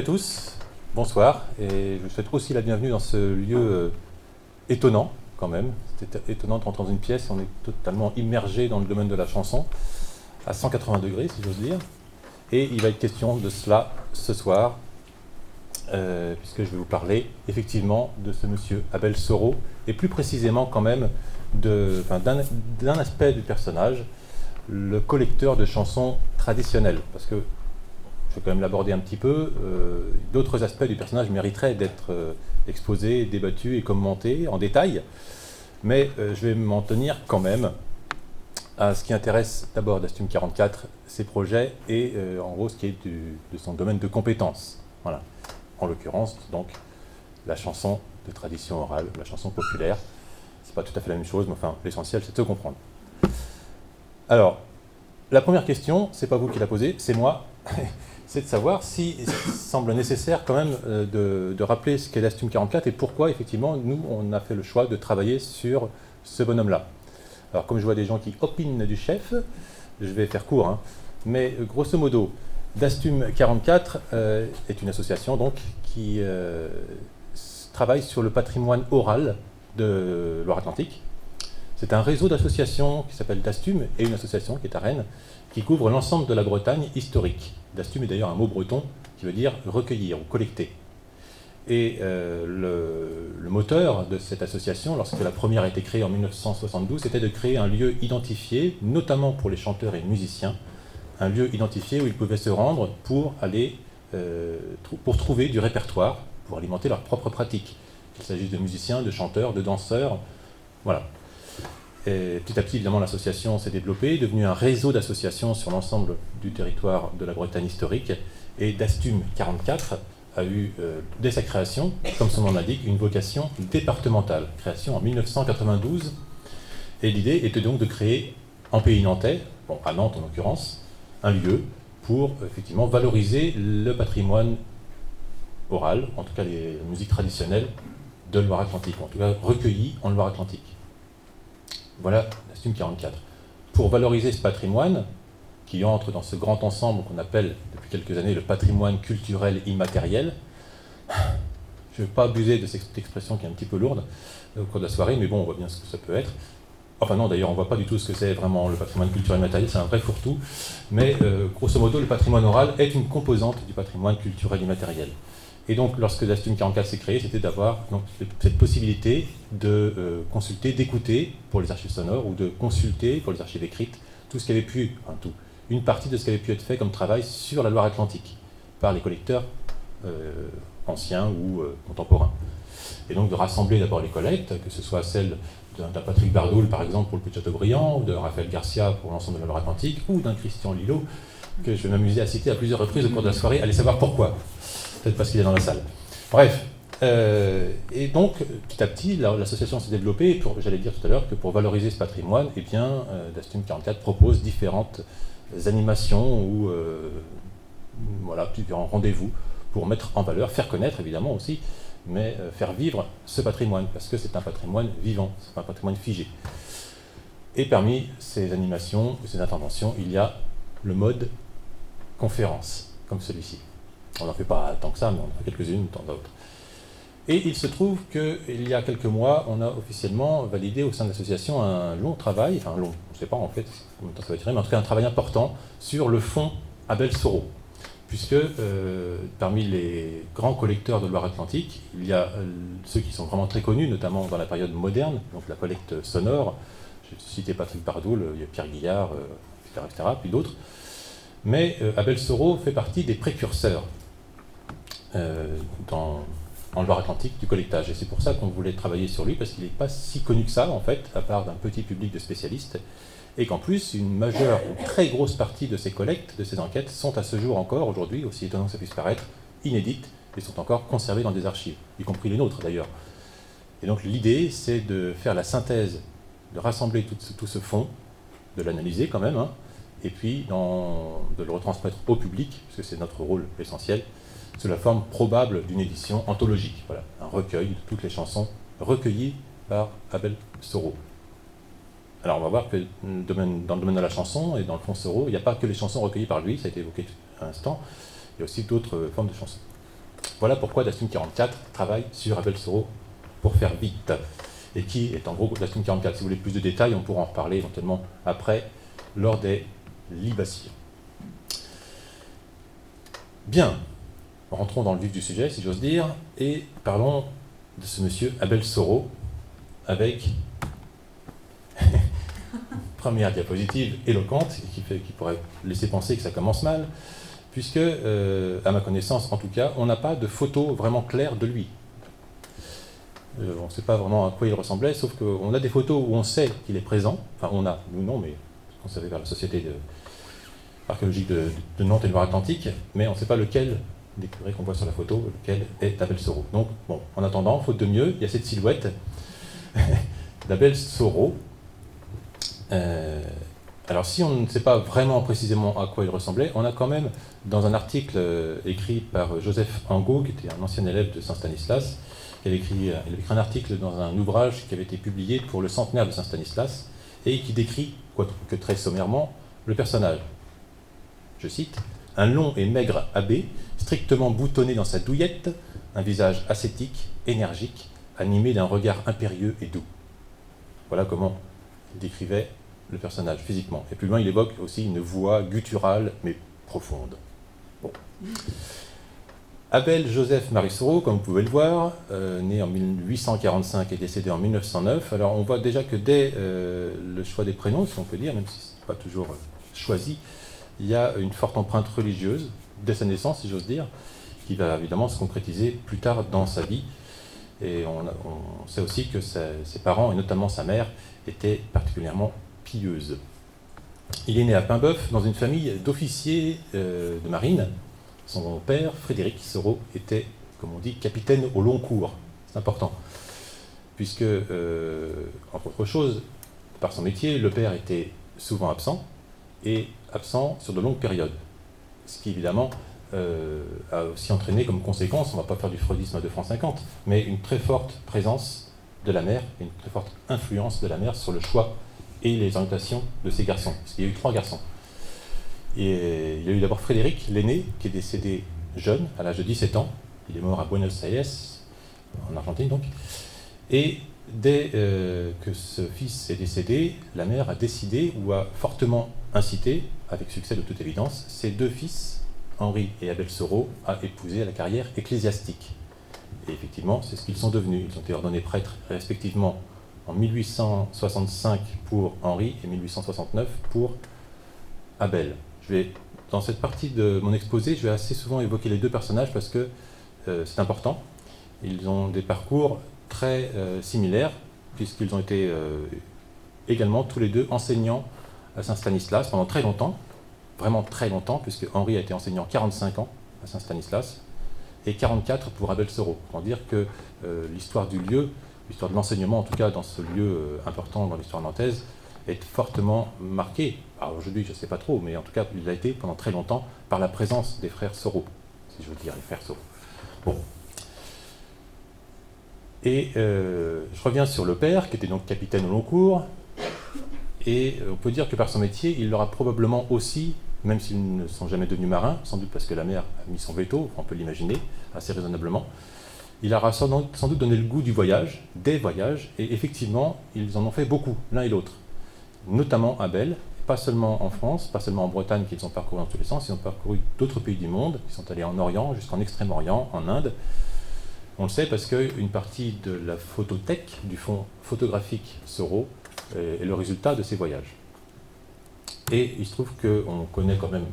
tous, bonsoir, et je vous souhaite aussi la bienvenue dans ce lieu étonnant quand même. C'était étonnant de rentrer dans une pièce, on est totalement immergé dans le domaine de la chanson, à 180 degrés si j'ose dire, et il va être question de cela ce soir, puisque je vais vous parler effectivement de ce monsieur Abel Soro, et plus précisément quand même d'un aspect du personnage, le collecteur de chansons traditionnelles, parce que je vais quand même l'aborder un petit peu. D'autres aspects du personnage mériteraient d'être exposés, débattus et commentés en détail, mais je vais m'en tenir quand même à ce qui intéresse d'abord Dastum 44, ses projets et en gros ce qui est de son domaine de compétences. Voilà. En l'occurrence, donc, la chanson de tradition orale, la chanson populaire. C'est pas tout à fait la même chose, mais enfin, l'essentiel, c'est de se comprendre. Alors, la première question, c'est pas vous qui la posez, c'est moi. C'est de savoir s'il semble nécessaire quand même de rappeler ce qu'est Dastum 44 et pourquoi, effectivement, nous, on a fait le choix de travailler sur ce bonhomme-là. Alors, comme je vois des gens qui opinent du chef, je vais faire court, hein, mais grosso modo, Dastum 44 est une association donc, qui travaille sur le patrimoine oral de Loire-Atlantique. C'est un réseau d'associations qui s'appelle Dastum et une association qui est à Rennes, qui couvre l'ensemble de la Bretagne historique. Dastum est d'ailleurs un mot breton qui veut dire recueillir ou collecter. Et le moteur de cette association, lorsque la première a été créée en 1972, c'était de créer un lieu identifié, notamment pour les chanteurs et musiciens, un lieu identifié où ils pouvaient se rendre pour aller pour trouver du répertoire, pour alimenter leur propre pratique. Qu'il s'agisse de musiciens, de chanteurs, de danseurs, voilà. Et petit à petit, évidemment, l'association s'est développée, est devenue un réseau d'associations sur l'ensemble du territoire de la Bretagne historique. Et Dastum 44 a eu, dès sa création, comme son nom l'indique, une vocation départementale. Création en 1992. Et l'idée était donc de créer, en pays nantais, bon, à Nantes en l'occurrence, un lieu pour effectivement valoriser le patrimoine oral, en tout cas les musiques traditionnelles de Loire-Atlantique, en tout cas recueillies en Loire-Atlantique. Voilà Dastum 44. Pour valoriser ce patrimoine, qui entre dans ce grand ensemble qu'on appelle depuis quelques années le patrimoine culturel immatériel, je ne vais pas abuser de cette expression qui est un petit peu lourde au cours de la soirée, mais bon, on voit bien ce que ça peut être. Enfin non, d'ailleurs, on ne voit pas du tout ce que c'est vraiment le patrimoine culturel immatériel, c'est un vrai fourre-tout, mais grosso modo, le patrimoine oral est une composante du patrimoine culturel immatériel. Et donc, lorsque Dastum 44 s'est créé, c'était d'avoir cette possibilité de consulter, d'écouter pour les archives sonores, ou de consulter pour les archives écrites, tout ce qui avait pu, enfin tout, une partie de ce qui avait pu être fait comme travail sur la Loire-Atlantique, par les collecteurs anciens ou contemporains. Et donc de rassembler d'abord les collectes, que ce soit celles d'un Patrick Bardoul, par exemple, pour le Puy de Châteaubriand, ou de Raphaël Garcia pour l'ensemble de la Loire-Atlantique, ou d'un Christian Lillo, que je vais m'amuser à citer à plusieurs reprises au cours de la soirée, allez savoir pourquoi. Peut-être parce qu'il est dans la salle. Bref. Et donc, petit à petit, l'association s'est développée, j'allais dire tout à l'heure que pour valoriser ce patrimoine, eh bien, Dastum 44 propose différentes animations ou voilà, différents rendez-vous pour mettre en valeur, faire connaître évidemment aussi, mais faire vivre ce patrimoine, parce que c'est un patrimoine vivant, c'est pas un patrimoine figé. Et parmi ces animations, ces interventions, il y a le mode conférence, comme celui-ci. On n'en fait pas tant que ça, mais on en fait quelques-unes de temps d'autres. Et il se trouve qu'il y a quelques mois, on a officiellement validé au sein de l'association un long travail, enfin long, je ne sais pas en fait combien de temps ça va durer, mais en tout cas un travail important sur le fonds Abel Soro. Puisque parmi les grands collecteurs de Loire-Atlantique, il y a ceux qui sont vraiment très connus, notamment dans la période moderne, donc la collecte sonore. J'ai cité Patrick Bardoul, il y a Pierre Guillard, etc., puis d'autres. Mais Abel Soro fait partie des précurseurs en Loire-Atlantique du collectage. Et c'est pour ça qu'on voulait travailler sur lui, parce qu'il n'est pas si connu que ça, en fait, à part d'un petit public de spécialistes. Et qu'en plus, une majeure ou très grosse partie de ces collectes, de ces enquêtes, sont à ce jour encore, aujourd'hui, aussi étonnant que ça puisse paraître, inédites, et sont encore conservées dans des archives, y compris les nôtres d'ailleurs. Et donc l'idée, c'est de faire la synthèse, de rassembler tout ce fonds, de l'analyser quand même, hein, et puis de le retransmettre au public, parce que c'est notre rôle essentiel, sous la forme probable d'une édition anthologique, voilà, un recueil de toutes les chansons recueillies par Abel Soro. Alors on va voir que dans le domaine de la chanson et dans le fonds Soro, il n'y a pas que les chansons recueillies par lui, ça a été évoqué à l'instant, il y a aussi d'autres formes de chansons. Voilà pourquoi Dastum 44 travaille sur Abel Soro pour faire vite. Et qui est en gros Dastum 44. Si vous voulez plus de détails, on pourra en reparler éventuellement après, lors des libations. Bien, rentrons dans le vif du sujet, si j'ose dire, et parlons de ce monsieur Abel Soro, avec première diapositive éloquente, qui pourrait laisser penser que ça commence mal, puisque, à ma connaissance en tout cas, on n'a pas de photo vraiment claire de lui. On ne sait pas vraiment à quoi il ressemblait, sauf qu'on a des photos où on sait qu'il est présent, enfin on a, nous non, mais on savait vers la Société archéologique de Nantes et de Loire-Atlantique, mais on ne sait pas lequel des curés qu'on voit sur la photo, lequel est Abel Soro. Donc, bon, en attendant, faute de mieux, il y a cette silhouette d'Abel Soro. Alors, si on ne sait pas vraiment précisément à quoi il ressemblait, on a quand même, dans un article écrit par Joseph Angot, qui était un ancien élève de Saint-Stanislas, il avait écrit un article dans un ouvrage qui avait été publié pour le centenaire de Saint-Stanislas, et qui décrit, quoique très sommairement, le personnage. Je cite, « Un long et maigre abbé, strictement boutonné dans sa douillette, un visage ascétique, énergique, animé d'un regard impérieux et doux. » Voilà comment il décrivait le personnage physiquement. Et plus loin, il évoque aussi une voix gutturale, mais profonde. Bon. Abel Joseph Marie Soro, comme vous pouvez le voir, né en 1845 et décédé en 1909. Alors on voit déjà que dès le choix des prénoms, si on peut dire, même si ce n'est pas toujours choisi, il y a une forte empreinte religieuse, dès sa naissance, si j'ose dire, qui va évidemment se concrétiser plus tard dans sa vie. Et on sait aussi que ses parents, et notamment sa mère, étaient particulièrement pieuses. Il est né à Paimboeuf, dans une famille d'officiers de marine. Son père, Frédéric Soro, était, comme on dit, capitaine au long cours. C'est important, puisque, entre autres choses, par son métier, le père était souvent absent, et absent sur de longues périodes. Ce qui, évidemment, a aussi entraîné comme conséquence, on ne va pas faire du freudisme à 2 francs 50, mais une très forte présence de la mère, une très forte influence de la mère sur le choix et les orientations de ses garçons. Parce qu'il y a eu 3 garçons. Et il y a eu d'abord Frédéric, l'aîné, qui est décédé jeune, à l'âge de 17 ans. Il est mort à Buenos Aires, en Argentine donc. Et dès que ce fils est décédé, la mère a décidé, ou a fortement incité, avec succès de toute évidence, ses 2 fils, Henri et Abel Soro, à épouser la carrière ecclésiastique. Et effectivement, c'est ce qu'ils sont devenus. Ils ont été ordonnés prêtres respectivement en 1865 pour Henri et 1869 pour Abel. Dans cette partie de mon exposé, je vais assez souvent évoquer les 2 personnages parce que c'est important. Ils ont des parcours très similaires, puisqu'ils ont été également tous les 2 enseignants à Saint-Stanislas pendant très longtemps, vraiment très longtemps, puisque Henri a été enseignant 45 ans à Saint-Stanislas, et 44 pour Abel Soro. Pour dire que l'histoire du lieu, l'histoire de l'enseignement, en tout cas dans ce lieu important dans l'histoire nantaise, est fortement marquée. Alors aujourd'hui, je ne sais pas trop, mais en tout cas, il l'a été pendant très longtemps par la présence des frères Soro, si je veux dire, les frères Soro. Bon. Et je reviens sur le père, qui était donc capitaine au long cours, et on peut dire que par son métier, il l'aura probablement aussi, même s'ils ne sont jamais devenus marins, sans doute parce que la mère a mis son veto, on peut l'imaginer, assez raisonnablement, il aura sans doute donné le goût du voyage, des voyages, et effectivement, ils en ont fait beaucoup, l'un et l'autre. Notamment Abel, pas seulement en France, pas seulement en Bretagne qu'ils ont parcouru dans tous les sens, ils ont parcouru d'autres pays du monde, ils sont allés en Orient, jusqu'en Extrême-Orient, en Inde. On le sait parce qu'une partie de la photothèque, du fonds photographique Soro, est le résultat de ces voyages. Et il se trouve qu'on connaît quand même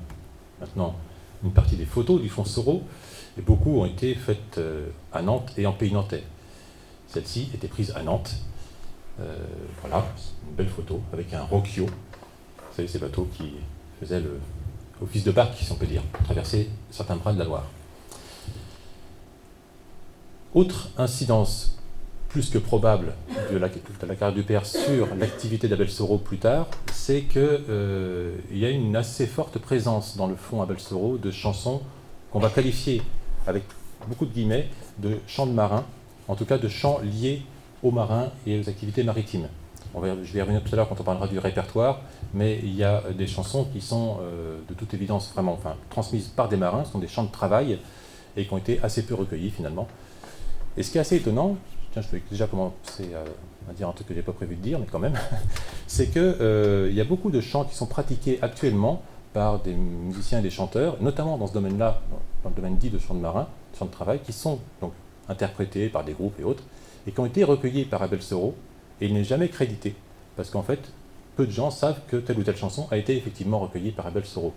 maintenant une partie des photos du fonds Soro, et beaucoup ont été faites à Nantes et en pays nantais. Celle-ci était prise à Nantes. Voilà, une belle photo avec un Rocchio. Vous savez, ces bateaux qui faisaient l'office de barque, si on peut dire, traverser certains bras de la Loire. Autre incidence plus que probable de la carrière du père sur l'activité d'Abel Soro plus tard, c'est qu'il y a une assez forte présence dans le fond Abel Soro de chansons qu'on va qualifier, avec beaucoup de guillemets, de chants de marins, en tout cas de chants liés aux marins et aux activités maritimes. Je vais y revenir tout à l'heure quand on parlera du répertoire, mais il y a des chansons qui sont de toute évidence vraiment transmises par des marins, ce sont des chants de travail, et qui ont été assez peu recueillis finalement. Et ce qui est assez étonnant, tiens, je vais déjà commencer à dire un truc que je n'ai pas prévu de dire, mais quand même, c'est qu'il y a beaucoup de chants qui sont pratiqués actuellement par des musiciens et des chanteurs, notamment dans ce domaine-là, dans le domaine dit de chant de marin, de chant de travail, qui sont donc interprétés par des groupes et autres, et qui ont été recueillis par Abel Soro, et il n'est jamais crédité, parce qu'en fait, peu de gens savent que telle ou telle chanson a été effectivement recueillie par Abel Soro.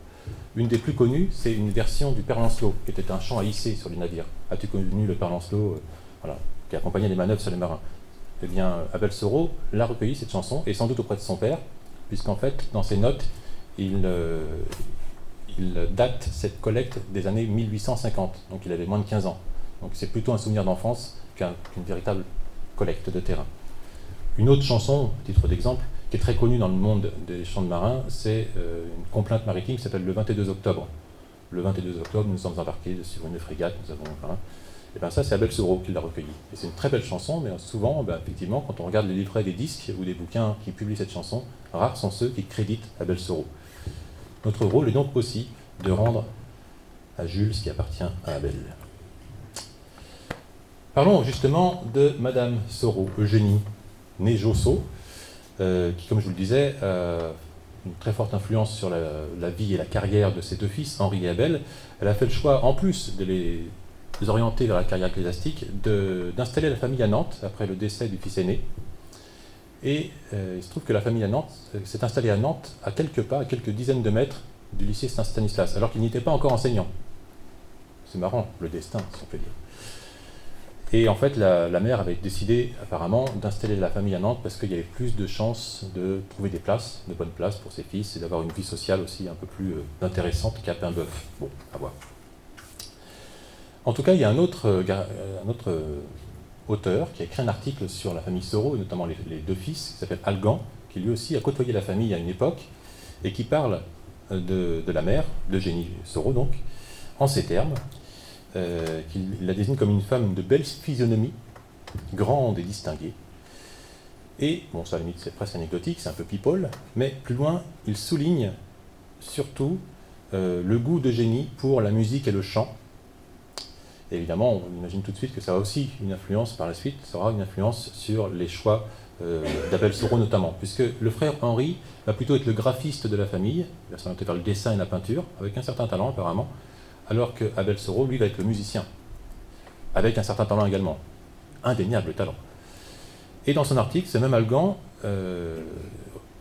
Une des plus connues, c'est une version du Père Lancelot, qui était un chant à hisser sur les navires. As-tu connu le Père Lancelot, voilà, qui accompagnait les manœuvres sur les marins? Eh bien, Abel Soro l'a recueilli, cette chanson, et sans doute auprès de son père, puisqu'en fait, dans ses notes, il date cette collecte des années 1850, donc il avait moins de 15 ans. Donc c'est plutôt un souvenir d'enfance qu'une véritable collecte de terrain. Une autre chanson, à titre d'exemple, qui est très connue dans le monde des chants de marins, c'est une complainte maritime qui s'appelle le 22 octobre. Le 22 octobre, nous sommes embarqués sur une frégate, nous avons... Voilà. Et bien ça, c'est Abel Soro qui l'a recueilli. Et c'est une très belle chanson, mais souvent, effectivement, quand on regarde les livrets des disques ou des bouquins qui publient cette chanson, rares sont ceux qui créditent Abel Soro. Notre rôle est donc aussi de rendre à Jules ce qui appartient à Abel. Parlons justement de Madame Soro, Eugénie, née Josso, qui, comme je vous le disais, a une très forte influence sur la vie et la carrière de ses deux fils, Henri et Abel. Elle a fait le choix, en plus de les orienter vers la carrière ecclésiastique, d'installer la famille à Nantes, après le décès du fils aîné. Et il se trouve que la famille à Nantes s'est installée à Nantes, à quelques pas, à quelques dizaines de mètres du lycée Saint-Stanislas, alors qu'il n'y était pas encore enseignant. C'est marrant, le destin, si on peut dire. Et en fait, la mère avait décidé, apparemment, d'installer la famille à Nantes parce qu'il y avait plus de chances de trouver des places, de bonnes places pour ses fils, et d'avoir une vie sociale aussi un peu plus intéressante qu'à Paimboeuf. Bon, à voir. En tout cas, il y a un autre auteur qui a écrit un article sur la famille Soro, et notamment les deux fils, qui s'appelle Algan, qui lui aussi a côtoyé la famille à une époque, et qui parle de la mère, d'Eugénie Soro donc, en ces termes, qu'il la désigne comme une femme de belle physionomie, grande et distinguée. Et, bon, ça à la limite c'est presque anecdotique, c'est un peu people, mais plus loin, il souligne surtout le goût d'Eugénie pour la musique et le chant. Et évidemment, on imagine tout de suite que ça a aussi une influence par la suite, ça aura une influence sur les choix d'Abel Soro notamment, puisque le frère Henri va plutôt être le graphiste de la famille, il va s'orienter vers le dessin et la peinture, avec un certain talent apparemment, alors que Abel Soro, lui, va être le musicien, avec un certain talent également, indéniable talent. Et dans son article, ce même Algan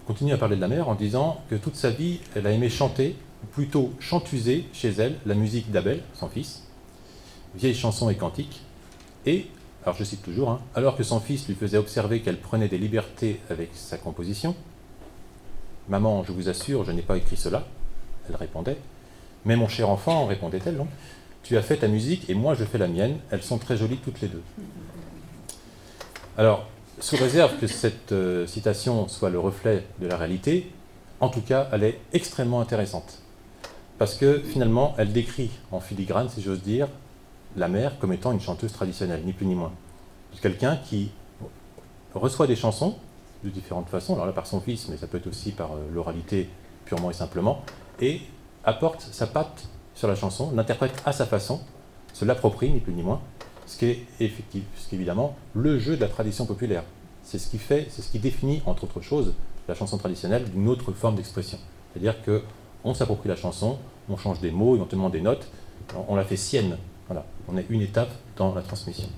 continue à parler de la mère en disant que toute sa vie, elle a aimé chanter, ou plutôt chantuser chez elle, la musique d'Abel, son fils, vieilles chansons et cantiques, et, alors je cite toujours, hein, alors que son fils lui faisait observer qu'elle prenait des libertés avec sa composition, « Maman, je vous assure, je n'ai pas écrit cela », elle répondait. « Mais mon cher enfant, répondait-elle, non, tu as fait ta musique et moi je fais la mienne, elles sont très jolies toutes les deux. » Alors, sous réserve que cette citation soit le reflet de la réalité, en tout cas, elle est extrêmement intéressante. Parce que finalement, elle décrit en filigrane, si j'ose dire, la mère comme étant une chanteuse traditionnelle, ni plus ni moins. Quelqu'un qui reçoit des chansons de différentes façons, alors là par son fils, mais ça peut être aussi par l'oralité purement et simplement, et apporte sa patte sur la chanson, l'interprète à sa façon, se l'approprie, ni plus ni moins, ce qui est évidemment le jeu de la tradition populaire. C'est ce qui fait, c'est ce qui définit, entre autres choses, la chanson traditionnelle d'une autre forme d'expression. C'est-à-dire qu'on s'approprie la chanson, on change des mots, éventuellement des notes, on la fait sienne. Voilà, on est une étape dans la transmission.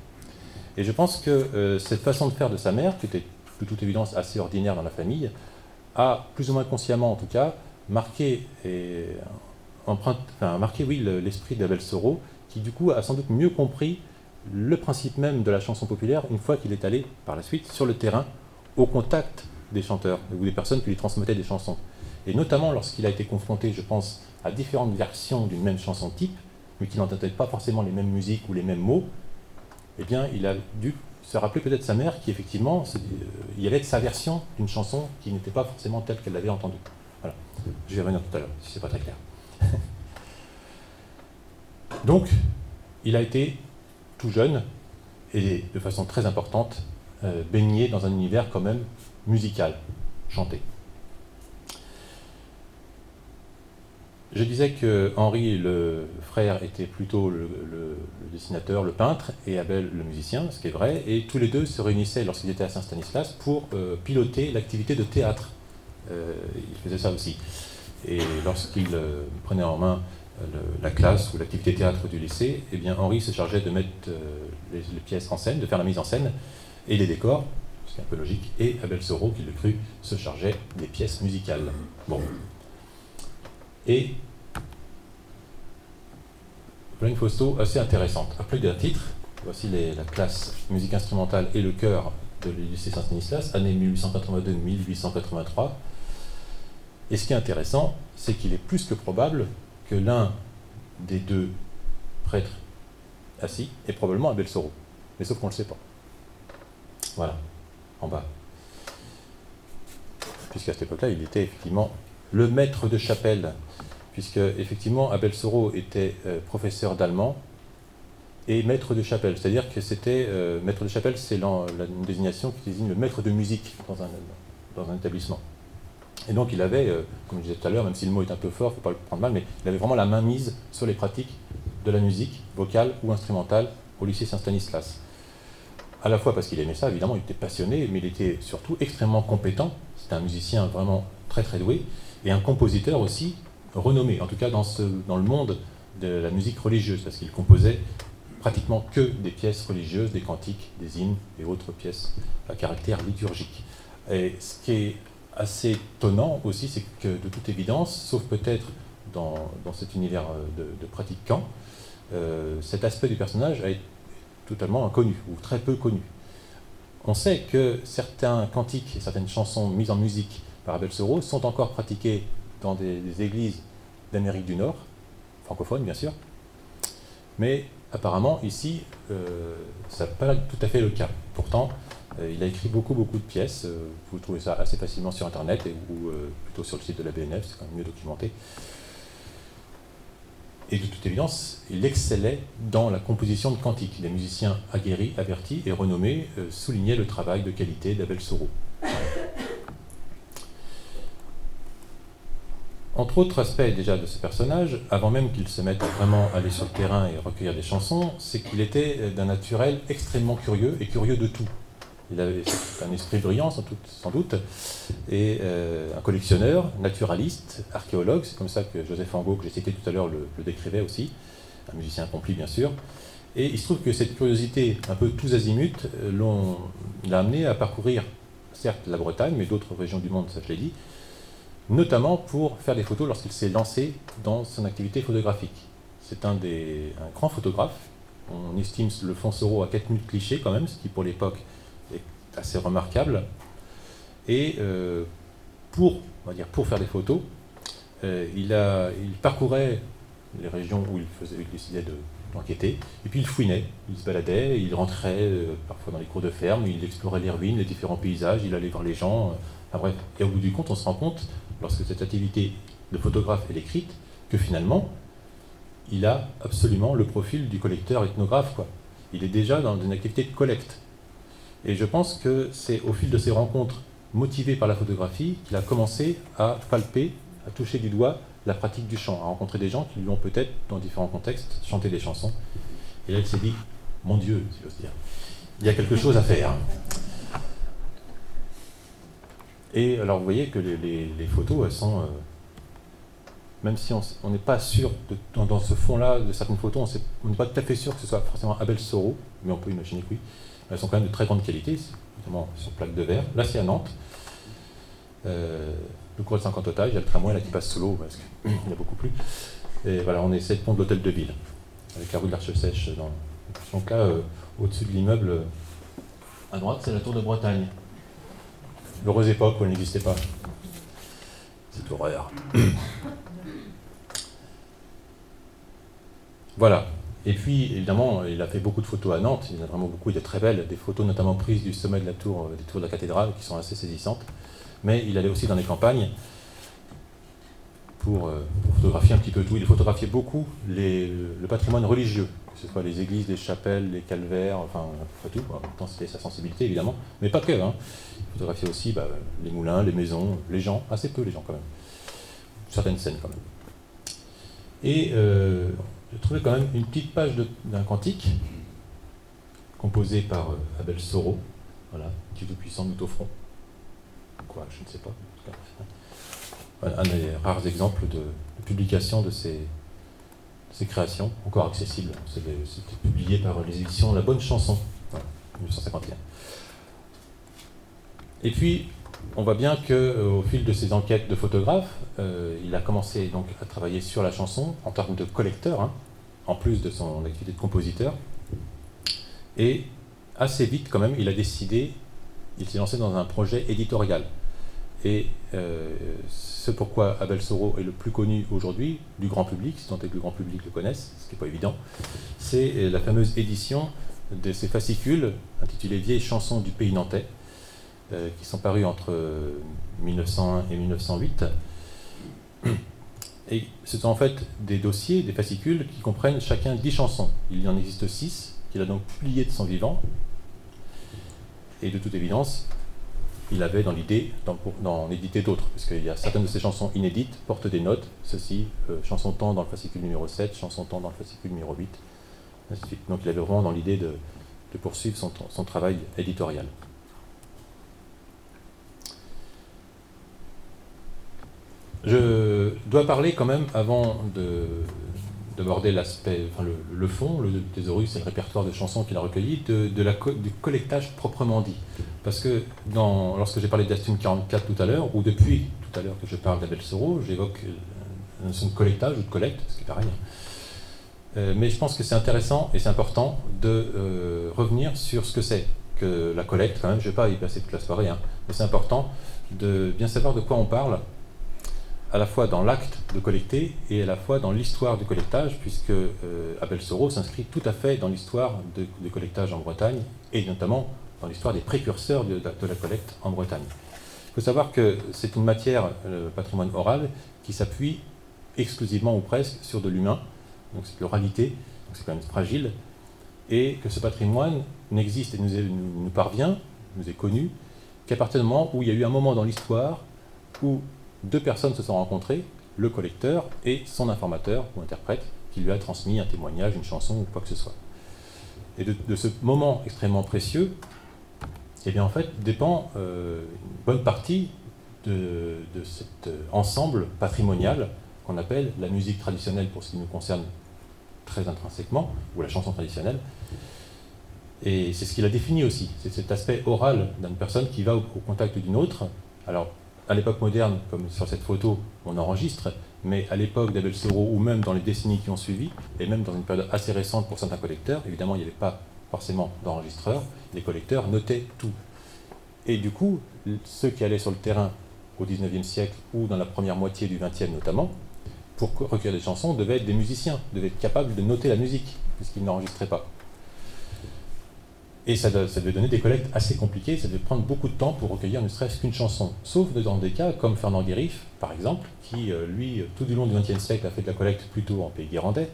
Et je pense que cette façon de faire de sa mère, qui était de toute évidence assez ordinaire dans la famille, a, plus ou moins consciemment en tout cas, marqué l'esprit d'Abel Soro, qui du coup a sans doute mieux compris le principe même de la chanson populaire une fois qu'il est allé par la suite sur le terrain, au contact des chanteurs ou des personnes qui lui transmettaient des chansons. Et notamment lorsqu'il a été confronté, je pense, à différentes versions d'une même chanson type, mais qui n'entendait pas forcément les mêmes musiques ou les mêmes mots, eh bien, il a dû se rappeler peut-être sa mère qui, effectivement, il y avait sa version d'une chanson qui n'était pas forcément telle qu'elle l'avait entendue. Voilà. Je vais revenir tout à l'heure, si ce n'est pas très clair. Donc, il a été tout jeune, et de façon très importante, baigné dans un univers quand même musical, chanté. je disais que Henri, le frère, était plutôt le dessinateur, le peintre, et Abel, le musicien, ce qui est vrai, et tous les deux se réunissaient lorsqu'ils étaient à Saint-Stanislas pour piloter l'activité de théâtre. Ils faisaient ça aussi. Et lorsqu'ils prenaient en main la classe ou l'activité théâtre du lycée, eh bien Henri se chargeait de mettre les pièces en scène, de faire la mise en scène, et les décors, ce qui est un peu logique, et Abel Soro, qui le crut, se chargeait des pièces musicales. Bon. Et voilà une photo assez intéressante. À plus d'un titre, voici la classe musique instrumentale et le chœur de lycée Saint-Stanislas, année 1882-1883. Et ce qui est intéressant, c'est qu'il est plus que probable que l'un des deux prêtres assis est probablement Abel Soro. Mais sauf qu'on ne le sait pas. Voilà, en bas. Puisqu'à cette époque-là, il était effectivement le maître de chapelle, puisque effectivement Abel Soro était professeur d'allemand et maître de chapelle. C'est-à-dire que c'était maître de chapelle, c'est une désignation qui désigne le maître de musique dans un établissement. Et donc il avait, comme je disais tout à l'heure, même si le mot est un peu fort, il ne faut pas le prendre mal, mais il avait vraiment la main mise sur les pratiques de la musique, vocale ou instrumentale, au lycée Saint-Stanislas. À la fois parce qu'il aimait ça, évidemment, il était passionné, mais il était surtout extrêmement compétent. C'était un musicien vraiment très très doué, et un compositeur aussi renommé, en tout cas dans le monde de la musique religieuse, parce qu'il composait pratiquement que des pièces religieuses, des cantiques, des hymnes et autres pièces à caractère liturgique. Et ce qui est assez étonnant aussi, c'est que de toute évidence, sauf peut-être dans cet univers de pratiquants, cet aspect du personnage est totalement inconnu, ou très peu connu. On sait que certains cantiques et certaines chansons mises en musique par Abel Soro sont encore pratiquées dans des églises d'Amérique du Nord, francophones bien sûr, mais apparemment ici, ça n'a pas tout à fait le cas. Pourtant, il a écrit beaucoup de pièces, vous trouvez ça assez facilement sur Internet, ou plutôt sur le site de la BNF, c'est quand même mieux documenté. Et de toute évidence, il excellait dans la composition de cantiques. Les musiciens aguerris, avertis et renommés soulignaient le travail de qualité d'Abel Soro. Entre autres aspects déjà de ce personnage, avant même qu'il se mette à vraiment aller sur le terrain et recueillir des chansons, c'est qu'il était d'un naturel extrêmement curieux et curieux de tout. Il avait un esprit brillant sans doute, et un collectionneur, naturaliste, archéologue, c'est comme ça que Joseph Angot, que j'ai cité tout à l'heure, le décrivait aussi, un musicien accompli bien sûr. Et il se trouve que cette curiosité un peu tous azimuts l'a amené à parcourir, certes la Bretagne, mais d'autres régions du monde, ça je l'ai dit, notamment pour faire des photos lorsqu'il s'est lancé dans son activité photographique. C'est un grand photographe. On estime le fonds Soro à 4000 clichés quand même, ce qui pour l'époque est assez remarquable. Et pour faire des photos, il parcourait les régions où il décidait d'enquêter, et puis il fouinait, il se baladait, il rentrait parfois dans les cours de ferme, il explorait les ruines, les différents paysages, il allait voir les gens, enfin bref. Et au bout du compte, on se rend compte, lorsque cette activité de photographe est écrite, que finalement, il a absolument le profil du collecteur ethnographe, quoi. Il est déjà dans une activité de collecte. Et je pense que c'est au fil de ces rencontres motivé par la photographie qu'il a commencé à palper, à toucher du doigt la pratique du chant, à rencontrer des gens qui lui ont peut-être, dans différents contextes, chanté des chansons. Et là, il s'est dit, mon Dieu, si j'ose dire, il y a quelque chose à faire. Et alors, vous voyez que les photos, elles sont... même si on n'est pas sûr, dans ce fond-là, de certaines photos, on n'est pas tout à fait sûr que ce soit forcément Abel Soro, mais on peut imaginer que oui. Elles sont quand même de très grande qualité, notamment sur plaque de verre. Là, c'est à Nantes. Le cours de 50 otages, il y a le tramway là qui passe sous l'eau, parce qu'il y a beaucoup plu. Et voilà, on est 7 ponts de l'hôtel de ville, avec la rue de l'Arche-Sèche. Donc là, au-dessus de l'immeuble, à droite, c'est la tour de Bretagne. L'heureuse époque où elle n'existait pas. Cette horreur. Voilà. Et puis, évidemment, il a fait beaucoup de photos à Nantes, il y en a vraiment beaucoup, il y a très belles, des photos notamment prises du sommet de la tour, des tours de la cathédrale, qui sont assez saisissantes. Mais il allait aussi dans les campagnes pour photographier un petit peu tout. Il photographiait beaucoup le patrimoine religieux, que ce soit les églises, les chapelles, les calvaires, enfin, tout. En même temps, c'était sa sensibilité, évidemment, mais pas que. Il photographiait aussi les moulins, les maisons, les gens, assez peu les gens quand même. Certaines scènes quand même. Et j'ai trouvé quand même une petite page d'un cantique composé par Abel Soro, voilà, qui est tout-puissant, nous t'offrons. Quoi, je ne sais pas. Un des rares exemples de publication de ces créations, encore accessibles. C'était publié par les éditions La Bonne Chanson, voilà, 1951. Et puis, on voit bien qu'au fil de ses enquêtes de photographe, il a commencé donc à travailler sur la chanson en termes de collecteur, hein, en plus de son activité de compositeur. Et assez vite, quand même, il s'est lancé dans un projet éditorial. Et ce pourquoi Abel Soro est le plus connu aujourd'hui du grand public, si tant est que le grand public le connaisse, ce qui n'est pas évident, c'est la fameuse édition de ces fascicules intitulés Vieilles chansons du pays nantais, qui sont parus entre 1901 et 1908. Et ce sont en fait des dossiers, des fascicules qui comprennent chacun 10 chansons. Il y en existe 6 qu'il a donc publiées de son vivant. Et de toute évidence, il avait dans l'idée d'en éditer d'autres, parce qu'il y a certaines de ces chansons inédites portent des notes, ceci, chanson temps dans le fascicule numéro 7, chanson temps dans le fascicule numéro 8, ainsi de suite. Donc il avait vraiment dans l'idée de poursuivre son travail éditorial. Je dois parler quand même, avant d'aborder l'aspect, enfin le fond, le thésaurus et le répertoire de chansons qu'il a recueillies, du collectage proprement dit. Parce que lorsque j'ai parlé d'Astum 44 tout à l'heure, ou depuis tout à l'heure que je parle d'Abel Soro, j'évoque la notion de collectage ou de collecte, ce qui est pareil. Mais je pense que c'est intéressant et c'est important de revenir sur ce que c'est que la collecte, quand même. Je ne vais pas y passer toute la soirée, hein, mais c'est important de bien savoir de quoi on parle, à la fois dans l'acte de collecter et à la fois dans l'histoire du collectage, puisque Abel Soro s'inscrit tout à fait dans l'histoire du collectage en Bretagne, et notamment dans l'histoire des précurseurs de la collecte en Bretagne. Il faut savoir que c'est une matière, le patrimoine oral, qui s'appuie exclusivement ou presque sur de l'humain, donc c'est de l'oralité, donc c'est quand même fragile, et que ce patrimoine n'existe et nous parvient, nous est connu, qu'à partir du moment où il y a eu un moment dans l'histoire où deux personnes se sont rencontrées, le collecteur et son informateur ou interprète, qui lui a transmis un témoignage, une chanson ou quoi que ce soit. Et de ce moment extrêmement précieux, eh bien en fait, dépend une bonne partie de cet ensemble patrimonial qu'on appelle la musique traditionnelle pour ce qui nous concerne très intrinsèquement, ou la chanson traditionnelle. Et c'est ce qu'il a défini aussi, c'est cet aspect oral d'une personne qui va au contact d'une autre. Alors, à l'époque moderne, comme sur cette photo, on enregistre, mais à l'époque d'Abel Soro, ou même dans les décennies qui ont suivi, et même dans une période assez récente pour certains collecteurs, évidemment il n'y avait pas forcément d'enregistreurs, les collecteurs notaient tout. Et du coup, ceux qui allaient sur le terrain au XIXe siècle, ou dans la première moitié du XXe notamment, pour recueillir des chansons, devaient être des musiciens, devaient être capables de noter la musique, puisqu'ils n'enregistraient pas. Et ça devait donner des collectes assez compliquées, ça devait prendre beaucoup de temps pour recueillir ne serait-ce qu'une chanson. Sauf dans des cas comme Fernand Guérif, par exemple, qui, lui, tout du long du XXe siècle, a fait de la collecte plutôt en pays guérandais.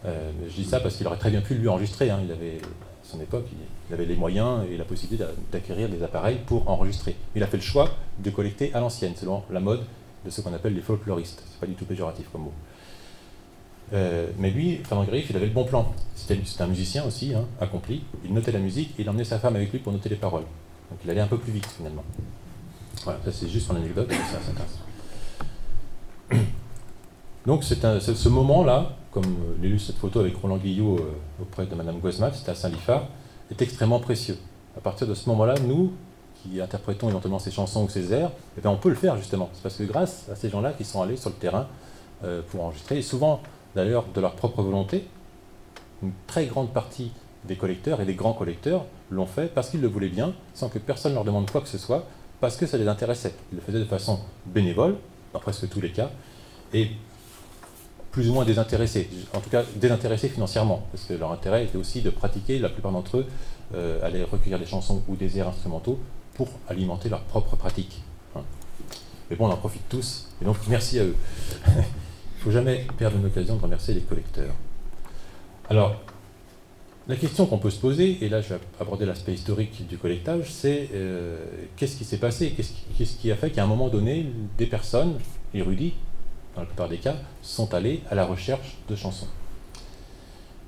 Je dis ça parce qu'il aurait très bien pu lui enregistrer. Hein. Il avait, à son époque, il avait les moyens et la possibilité d'acquérir des appareils pour enregistrer. Il a fait le choix de collecter à l'ancienne, selon la mode de ce qu'on appelle les folkloristes. C'est pas du tout péjoratif comme mot. Mais lui, Fernand Guérif, il avait le bon plan. C'était un musicien aussi, hein, accompli. Il notait la musique et il emmenait sa femme avec lui pour noter les paroles. Donc il allait un peu plus vite finalement. Voilà, ça c'est juste une anecdote, mais c'est intéressant. Donc ce moment-là, comme l'illustre cette photo avec Roland Guillot auprès de Madame Gosmat, c'était à Saint-Liphard, est extrêmement précieux. À partir de ce moment-là, nous, qui interprétons éventuellement ces chansons ou ces airs, eh bien, on peut le faire justement. C'est parce que grâce à ces gens-là qui sont allés sur le terrain pour enregistrer, et souvent d'ailleurs de leur propre volonté, une très grande partie des collecteurs et des grands collecteurs l'ont fait parce qu'ils le voulaient bien, sans que personne leur demande quoi que ce soit, parce que ça les intéressait. Ils le faisaient de façon bénévole, dans presque tous les cas, et plus ou moins désintéressés, en tout cas désintéressés financièrement, parce que leur intérêt était aussi de pratiquer, la plupart d'entre eux allaient recueillir des chansons ou des airs instrumentaux pour alimenter leur propre pratique. Hein. Mais bon, on en profite tous, et donc merci à eux. Il ne faut jamais perdre une occasion de remercier les collecteurs. Alors, la question qu'on peut se poser, et là je vais aborder l'aspect historique du collectage, c'est qu'est-ce qui s'est passé, qu'est-ce qui a fait qu'à un moment donné, des personnes érudits, dans la plupart des cas, sont allés à la recherche de chansons.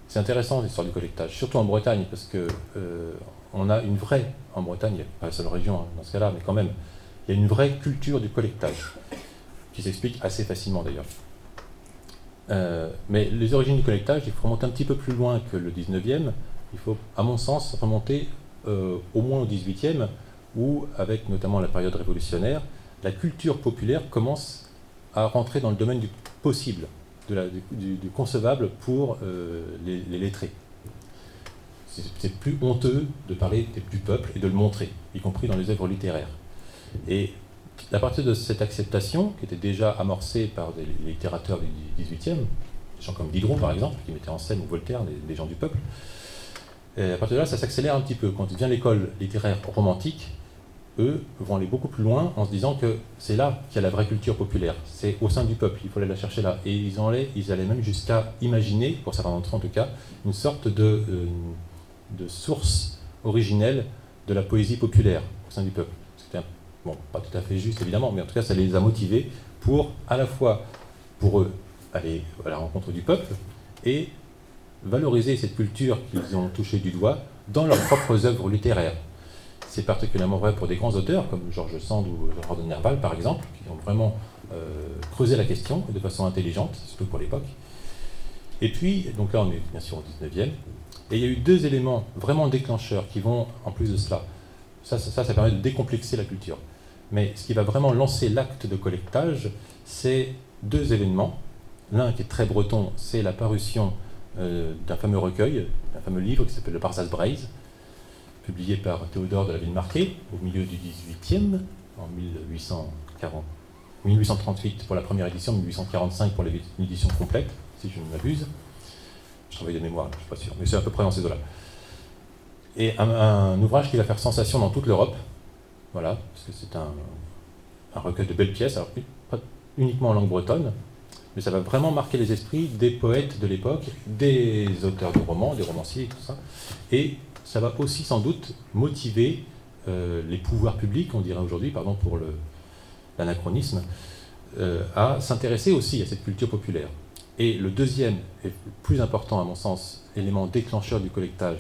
C'est intéressant l'histoire du collectage, surtout en Bretagne, parce que on a une vraie, en Bretagne, pas la seule région hein, dans ce cas-là, mais quand même, il y a une vraie culture du collectage, qui s'explique assez facilement d'ailleurs. Mais les origines du collectage, il faut remonter un petit peu plus loin que le 19e, il faut, à mon sens, remonter au moins au 18e, où, avec notamment la période révolutionnaire, la culture populaire commence à rentrer dans le domaine du possible, du concevable pour les lettrés. C'est plus honteux de parler du peuple et de le montrer, y compris dans les œuvres littéraires. Et à partir de cette acceptation, qui était déjà amorcée par les littérateurs du XVIIIe, des gens comme Diderot par exemple, qui mettaient en scène, ou Voltaire, des gens du peuple, et à partir de là, ça s'accélère un petit peu. Quand vient l'école littéraire romantique, eux vont aller beaucoup plus loin en se disant que c'est là qu'il y a la vraie culture populaire, c'est au sein du peuple, il faut aller la chercher là. Et ils allaient même jusqu'à imaginer, pour certains d'entre eux en tout cas, une sorte de source originelle de la poésie populaire au sein du peuple. C'était bon, pas tout à fait juste évidemment, mais en tout cas ça les a motivés pour, à la fois pour eux, aller à la rencontre du peuple et valoriser cette culture qu'ils ont touchée du doigt dans leurs propres œuvres littéraires. C'est particulièrement vrai pour des grands auteurs comme George Sand ou Gérard de Nerval par exemple, qui ont vraiment creusé la question de façon intelligente, surtout pour l'époque. Et puis, donc là on est bien sûr au 19e, et il y a eu deux éléments vraiment déclencheurs qui vont, en plus de cela, ça permet de décomplexer la culture. Mais ce qui va vraiment lancer l'acte de collectage, c'est deux événements. L'un qui est très breton, c'est la parution d'un fameux recueil, d'un fameux livre qui s'appelle Le Barzaz-Braise, publié par Théodore de la Villemarqué au milieu du XVIIIe, en 1838 pour la première édition, 1845 pour l'édition complète, si je ne m'abuse. Je travaille de mémoire, je ne suis pas sûr, mais c'est à peu près dans ces eaux-là. Et un ouvrage qui va faire sensation dans toute l'Europe, voilà, parce que c'est un recueil de belles pièces, alors pas uniquement en langue bretonne, mais ça va vraiment marquer les esprits des poètes de l'époque, des auteurs de romans, des romanciers, tout ça. Et ça va aussi sans doute motiver les pouvoirs publics, on dirait aujourd'hui, pardon pour l'anachronisme, à s'intéresser aussi à cette culture populaire. Et le deuxième, et le plus important à mon sens, élément déclencheur du collectage,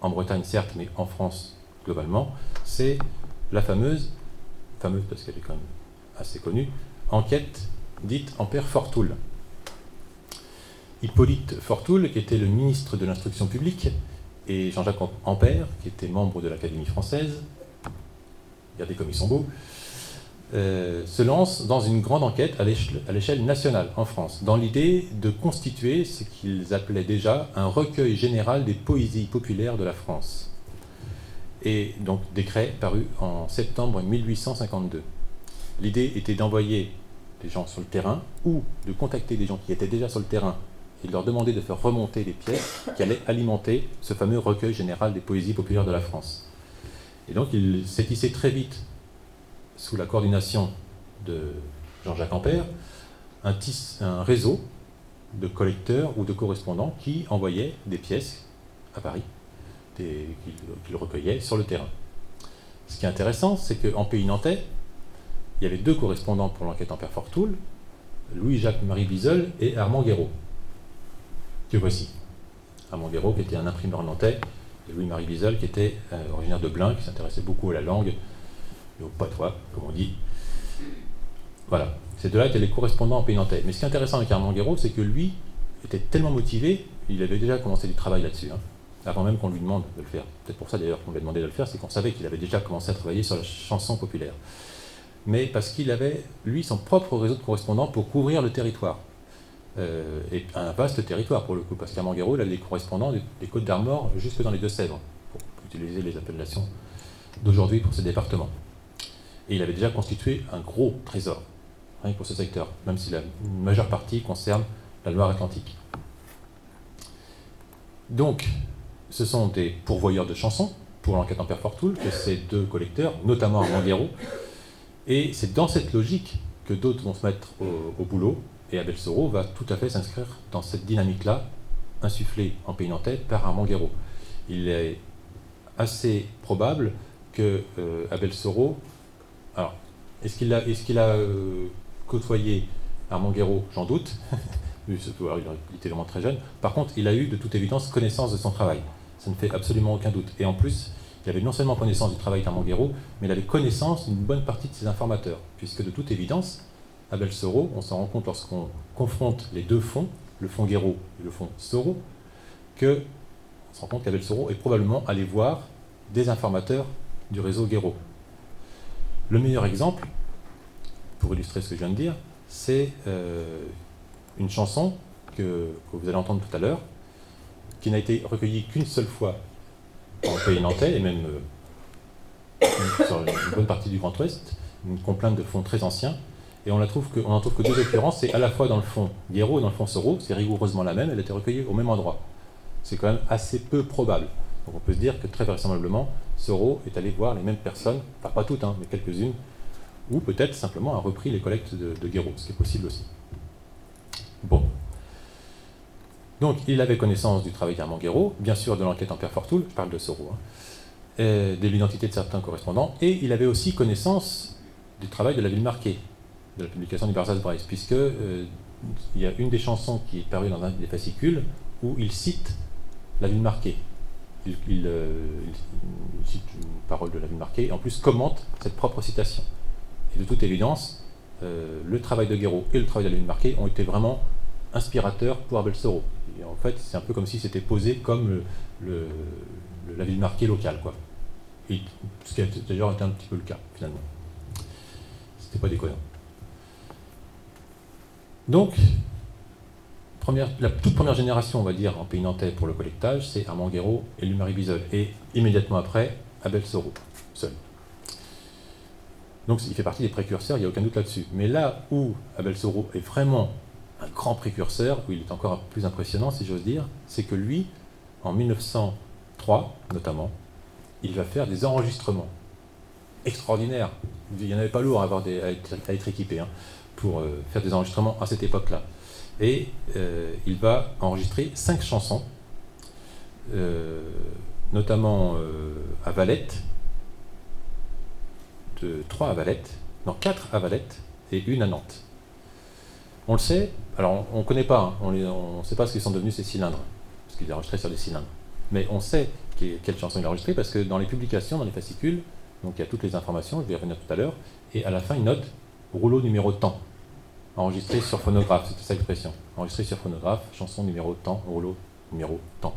en Bretagne certes, mais en France globalement, c'est la fameuse parce qu'elle est quand même assez connue, enquête dite Ampère Fortoul. Hippolyte Fortoul, qui était le ministre de l'Instruction publique, et Jean-Jacques Ampère, qui était membre de l'Académie française, regardez comme ils sont beaux, se lance dans une grande enquête à l'échelle nationale en France, dans l'idée de constituer ce qu'ils appelaient déjà un recueil général des poésies populaires de la France. Et donc décret paru en septembre 1852. L'idée était d'envoyer des gens sur le terrain ou de contacter des gens qui étaient déjà sur le terrain et de leur demander de faire remonter les pièces qui allaient alimenter ce fameux recueil général des poésies populaires de la France. Et donc il s'est tissé très vite, sous la coordination de Jean-Jacques Ampère, un réseau de collecteurs ou de correspondants qui envoyaient des pièces à Paris, qu'ils recueillaient sur le terrain. Ce qui est intéressant, c'est qu'en pays nantais, il y avait deux correspondants pour l'enquête Ampère Fortoul, Louis-Jacques-Marie Bizel et Armand Guéraud. Que voici. Armand Guéraud qui était un imprimeur nantais, et Louis-Marie Bizel qui était originaire de Blain, qui s'intéressait beaucoup à la langue et au patois, comme on dit. Voilà. Ces deux-là étaient les correspondants en pays nantais. Mais ce qui est intéressant avec Armand Guéraud, c'est que lui était tellement motivé, il avait déjà commencé du travail là-dessus, avant même qu'on lui demande de le faire. Peut-être pour ça d'ailleurs qu'on lui a demandé de le faire, c'est qu'on savait qu'il avait déjà commencé à travailler sur la chanson populaire. Mais parce qu'il avait, lui, son propre réseau de correspondants pour couvrir le territoire. Et un vaste territoire pour le coup, parce qu'Armand Guéraud, il a des correspondants des Côtes d'Armor jusque dans les Deux-Sèvres, pour utiliser les appellations d'aujourd'hui pour ces départements. Et il avait déjà constitué un gros trésor, rien que pour ce secteur, même si la majeure partie concerne la Loire-Atlantique. Donc, ce sont des pourvoyeurs de chansons pour l'enquête Ampère Fortoul, que ces deux collecteurs, notamment Armand Guéraud, et c'est dans cette logique que d'autres vont se mettre au boulot, et Abel Soro va tout à fait s'inscrire dans cette dynamique-là, insufflée en pays nantais par Armand Guéraud. Il est assez probable que Abel Soro, alors, est-ce qu'il a côtoyé Armand Guéraud, j'en doute, surtout alors, il était vraiment très jeune. Par contre, il a eu de toute évidence connaissance de son travail. Ça ne fait absolument aucun doute. Et en plus, il avait non seulement connaissance du travail d'Armand Guéraud, mais il avait connaissance d'une bonne partie de ses informateurs, puisque de toute évidence, Abel Soro, on s'en rend compte lorsqu'on confronte les deux fonds, le fonds Guéraud et le fonds Soro, qu'on se rend compte qu'Abel Soro est probablement allé voir des informateurs du réseau Guéraud. Le meilleur exemple, pour illustrer ce que je viens de dire, c'est une chanson que vous allez entendre tout à l'heure, qui n'a été recueillie qu'une seule fois en pays nantais, et même sur une bonne partie du Grand Ouest, une complainte de fonds très anciens, et on n'en trouve que deux occurrences, c'est à la fois dans le fond Guéraud et dans le fond Soro, c'est rigoureusement la même, elle a été recueillie au même endroit. C'est quand même assez peu probable. Donc on peut se dire que très vraisemblablement, Soro est allé voir les mêmes personnes, enfin pas toutes, mais quelques-unes, ou peut-être simplement a repris les collectes de Guéraud, ce qui est possible aussi. Bon. Donc il avait connaissance du travail d'Armand Guéraud, bien sûr de l'enquête en Père Fortoul, je parle de Soro, de l'identité de certains correspondants, et il avait aussi connaissance du travail de la ville marquée, de la publication du Barzaz-Breiz, puisque il y a une des chansons qui est parue dans un des fascicules où il cite la ville marquée. Il cite une parole de la ville marquée et en plus commente cette propre citation. Et de toute évidence, le travail de Guéraud et le travail de la ville marquée ont été vraiment inspirateurs pour Abel Soro. Et en fait, c'est un peu comme si c'était posé comme la ville marquée locale, quoi. Et, ce qui a d'ailleurs été un petit peu le cas, finalement. C'était pas déconnant. Donc, la toute première génération, on va dire, en pays nantais pour le collectage, c'est Armand Guéraud et Louis-Marie Bizel. Et immédiatement après, Abel Soro, seul. Donc il fait partie des précurseurs, il n'y a aucun doute là-dessus. Mais là où Abel Soro est vraiment un grand précurseur, où il est encore plus impressionnant, si j'ose dire, c'est que lui, en 1903 notamment, il va faire des enregistrements extraordinaires. Il n'y en avait pas lourd à être équipé pour faire des enregistrements à cette époque-là. Et il va enregistrer 5 chansons, notamment à Valette, 3 à Valette, non 4 à Valette et une à Nantes. On le sait, alors on ne connaît pas, on ne sait pas ce qu'ils sont devenus ces cylindres, parce qu'il est enregistré sur des cylindres. Mais on sait quelle chanson il a enregistré parce que dans les publications, dans les fascicules, donc il y a toutes les informations, je vais y revenir tout à l'heure, et à la fin il note rouleau numéro temps, enregistré sur phonographe, c'était ça l'expression, enregistré sur phonographe, chanson numéro temps, rouleau numéro temps.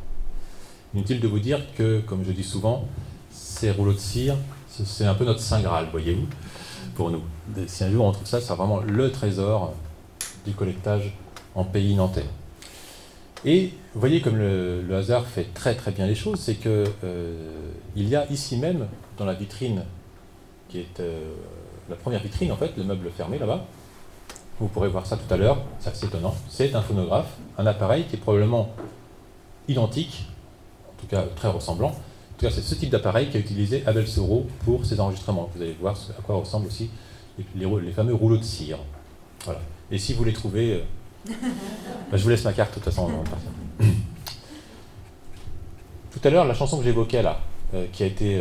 Inutile de vous dire que, comme je dis souvent, ces rouleaux de cire, c'est un peu notre saint Graal, voyez-vous, pour nous. Si un jour on trouve ça, c'est vraiment le trésor du collectage en pays nantais. Et vous voyez comme le hasard fait très très bien les choses, c'est que il y a ici même, dans la vitrine, qui est la première vitrine en fait, le meuble fermé là-bas, vous pourrez voir ça tout à l'heure, c'est assez étonnant, c'est un phonographe, un appareil qui est probablement identique, en tout cas très ressemblant. En tout cas, c'est ce type d'appareil qu'a utilisé Abel Soro pour ses enregistrements. Vous allez voir à quoi ressemblent aussi les fameux rouleaux de cire. Voilà. Et si vous les trouvez, je vous laisse ma carte de toute façon. Tout à l'heure, la chanson que j'évoquais là, qui a été,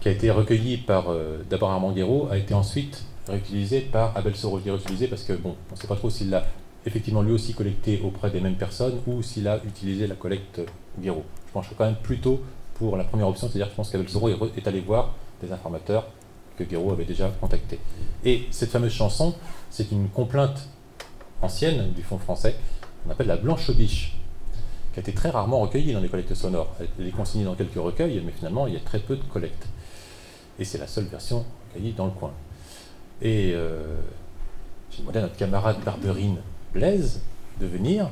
qui a été recueillie par d'abord Armand Guéraud, a été ensuite réutilisée par Abel Soro. Je l'ai réutilisée parce que bon, on ne sait pas trop s'il l'a effectivement lui aussi collecté auprès des mêmes personnes ou s'il a utilisé la collecte Guéraud. Je pencherai quand même plutôt pour la première option, c'est-à-dire que je pense qu'Abel Soro est allé voir des informateurs que Guéraud avait déjà contactés. Et cette fameuse chanson, c'est une complainte ancienne du Fonds français, qu'on appelle la Blanche Biche, qui a été très rarement recueillie dans les collectes sonores. Elle est consignée dans quelques recueils, mais finalement, il y a très peu de collectes. Et c'est la seule version recueillie dans le coin. Et j'ai demandé à notre camarade Barberine Blaise de venir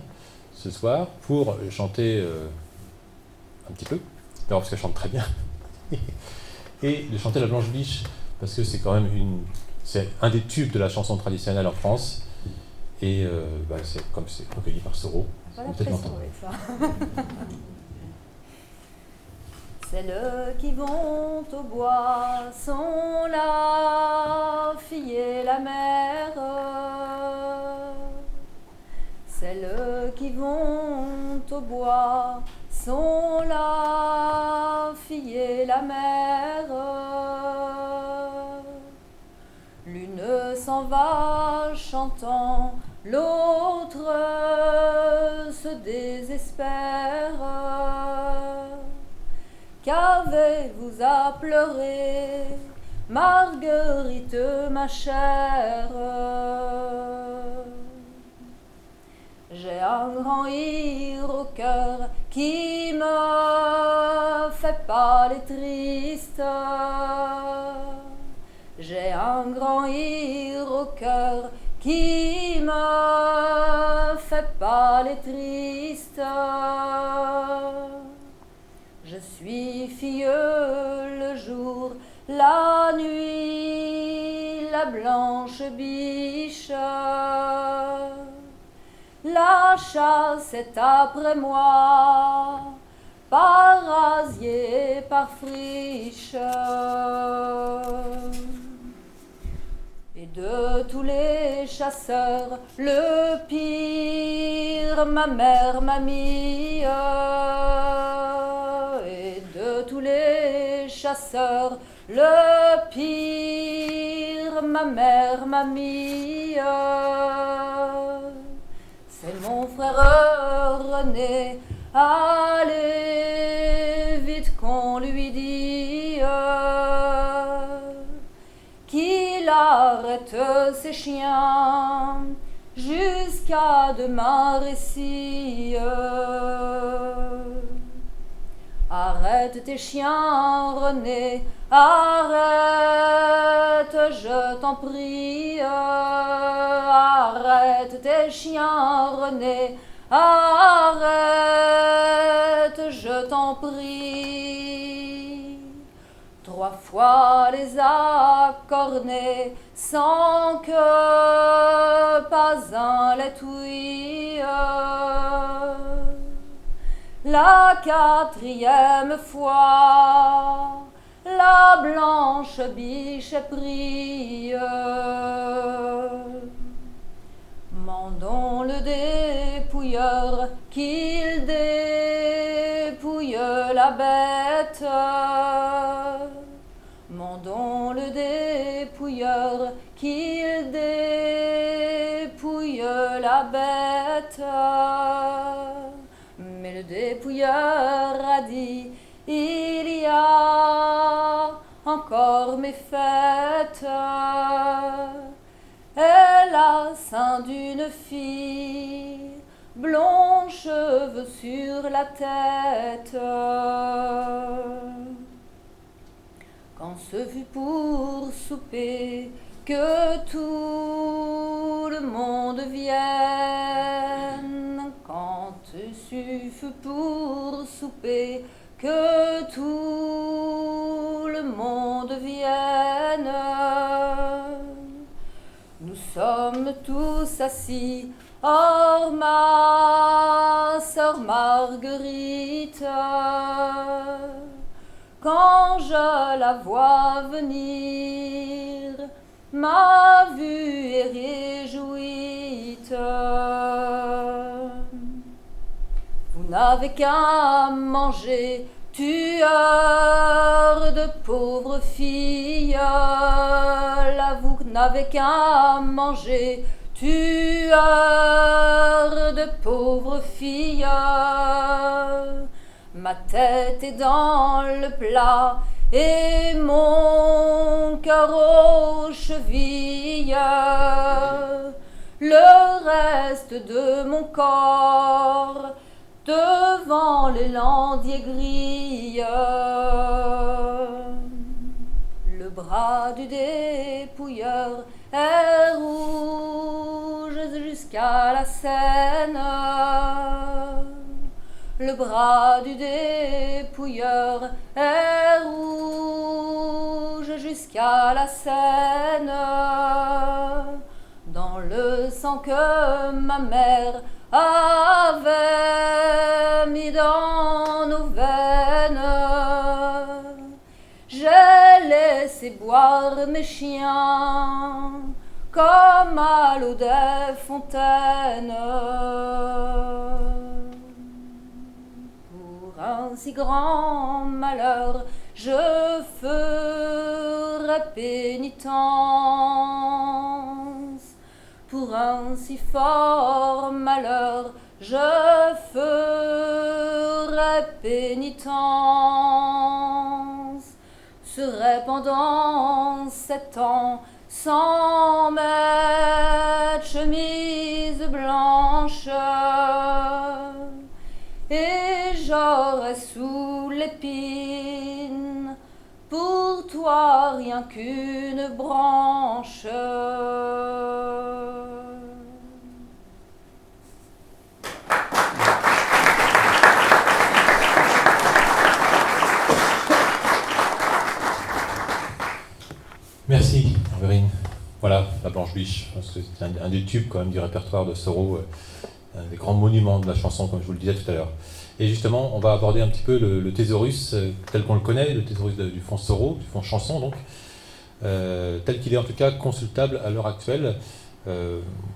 ce soir pour chanter un petit peu, d'abord parce qu'elle chante très bien, et de chanter la Blanche Biche, parce que c'est quand même c'est un des tubes de la chanson traditionnelle en France, et c'est comme c'est recueilli par Soro. Voilà, pression avec ça. Celles qui vont au bois sont la fille et la mère. Celles qui vont au bois sont la fille et la mère. L'une s'en va chantant, l'autre se désespère. Qu'avez-vous à pleurer, Marguerite, ma chère? J'ai un grand rire au cœur qui me fait pâle et triste. J'ai un grand rire au cœur qui me fait pâle et triste. Je suis filleul le jour, la nuit, la blanche biche. La chasse est après moi, par asier, par friche. Et de tous les chasseurs, le pire, ma mère m'a mis. Et de tous les chasseurs, le pire, ma mère m'a mis. C'est mon frère René, allez vite qu'on lui dit qu'il arrête ses chiens jusqu'à demain récit. Arrête tes chiens, René, arrête, je t'en prie. Arrête tes chiens, René, arrête, je t'en prie. 3 fois les a cornés sans que pas un les touille. La 4e fois, la blanche biche est prise. Mandons le dépouilleur qu'il dépouille la bête. Mandons le dépouilleur qu'il dépouille la bête. Mais le dépouilleur a dit, il y a encore mes fêtes. Et la sein d'une fille, blonds cheveux sur la tête. Quand ce fut pour souper, que tout le monde vienne. Quand ce fut pour souper, que tout le monde vienne. Nous sommes tous assis, hors ma sœur Marguerite. Quand je la vois venir, ma vue est réjouite. Vous n'avez qu'à manger, tueur de pauvres filles. Là, vous n'avez qu'à manger, tueur de pauvres filles. Ma tête est dans le plat et mon cœur aux chevilles. Le reste de mon corps devant l'élandier grille. Le bras du dépouilleur est rouge jusqu'à la Seine. Le bras du dépouilleur est rouge jusqu'à la Seine. Dans le sang que ma mère avait mis dans nos veines, j'ai laissé boire mes chiens comme à l'eau des fontaines. Pour un si grand malheur, je ferai ferai pénitence. Pour un si fort malheur, je ferai pénitence. Serai pendant 7 ans sans mettre chemise blanche, et j'aurai sous l'épine pour toi rien qu'une branche. Merci, Marguerine. Voilà, la Blanche Biche. C'est un des tubes quand même du répertoire de Soro, un des grands monuments de la chanson, comme je vous le disais tout à l'heure. Et justement, on va aborder un petit peu le thésaurus tel qu'on le connaît, le thésaurus du fond Soro, du fond chanson donc, tel qu'il est en tout cas consultable à l'heure actuelle.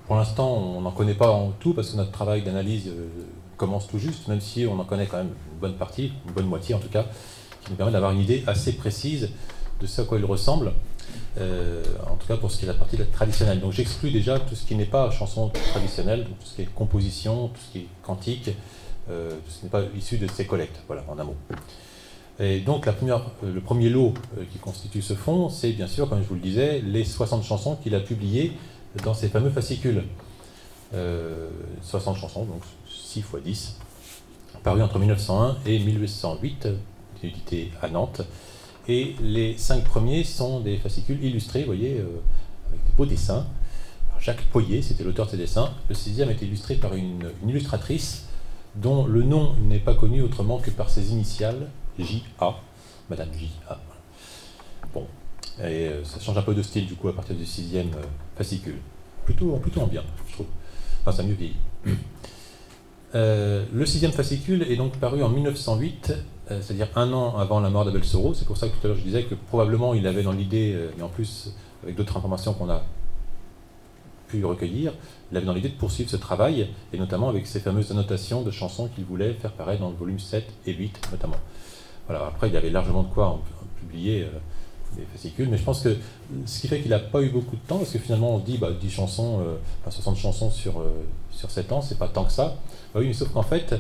Pour l'instant, on n'en connaît pas en tout parce que notre travail d'analyse commence tout juste, même si on en connaît quand même une bonne partie, une bonne moitié en tout cas, qui nous permet d'avoir une idée assez précise de ce à quoi il ressemble. En tout cas pour ce qui est la partie traditionnelle. Donc j'exclus déjà tout ce qui n'est pas chanson traditionnelle, donc tout ce qui est composition, tout ce qui est cantique, tout ce qui n'est pas issu de ces collectes, voilà, en un mot. Et donc le premier lot qui constitue ce fonds, c'est bien sûr, comme je vous le disais, les 60 chansons qu'il a publiées dans ces fameux fascicules. 60 chansons, donc 6 x 10, parues entre 1901 et 1808, édité à Nantes. Et les 5 premiers sont des fascicules illustrés, vous voyez, avec des beaux dessins. Alors, Jacques Poyet, c'était l'auteur de ces dessins. Le 6e est illustré par une illustratrice dont le nom n'est pas connu autrement que par ses initiales, J.A., Madame J.A. Bon, et ça change un peu de style du coup à partir du 6e fascicule. Plutôt en bien, je trouve. Enfin, ça a mieux vieilli. Le 6e fascicule est donc paru en 1908, c'est-à-dire 1 an avant la mort d'Abel Soro. C'est pour ça que tout à l'heure je disais que probablement il avait dans l'idée, et en plus avec d'autres informations qu'on a pu recueillir, il avait dans l'idée de poursuivre ce travail, et notamment avec ces fameuses annotations de chansons qu'il voulait faire paraître dans le volume 7 et 8 notamment. Voilà, après il y avait largement de quoi en publier des fascicules, mais je pense que ce qui fait qu'il n'a pas eu beaucoup de temps, parce que finalement on se dit 10 chansons, 60 chansons sur 7 ans, c'est pas tant que ça. Bah oui, mais sauf qu'en fait,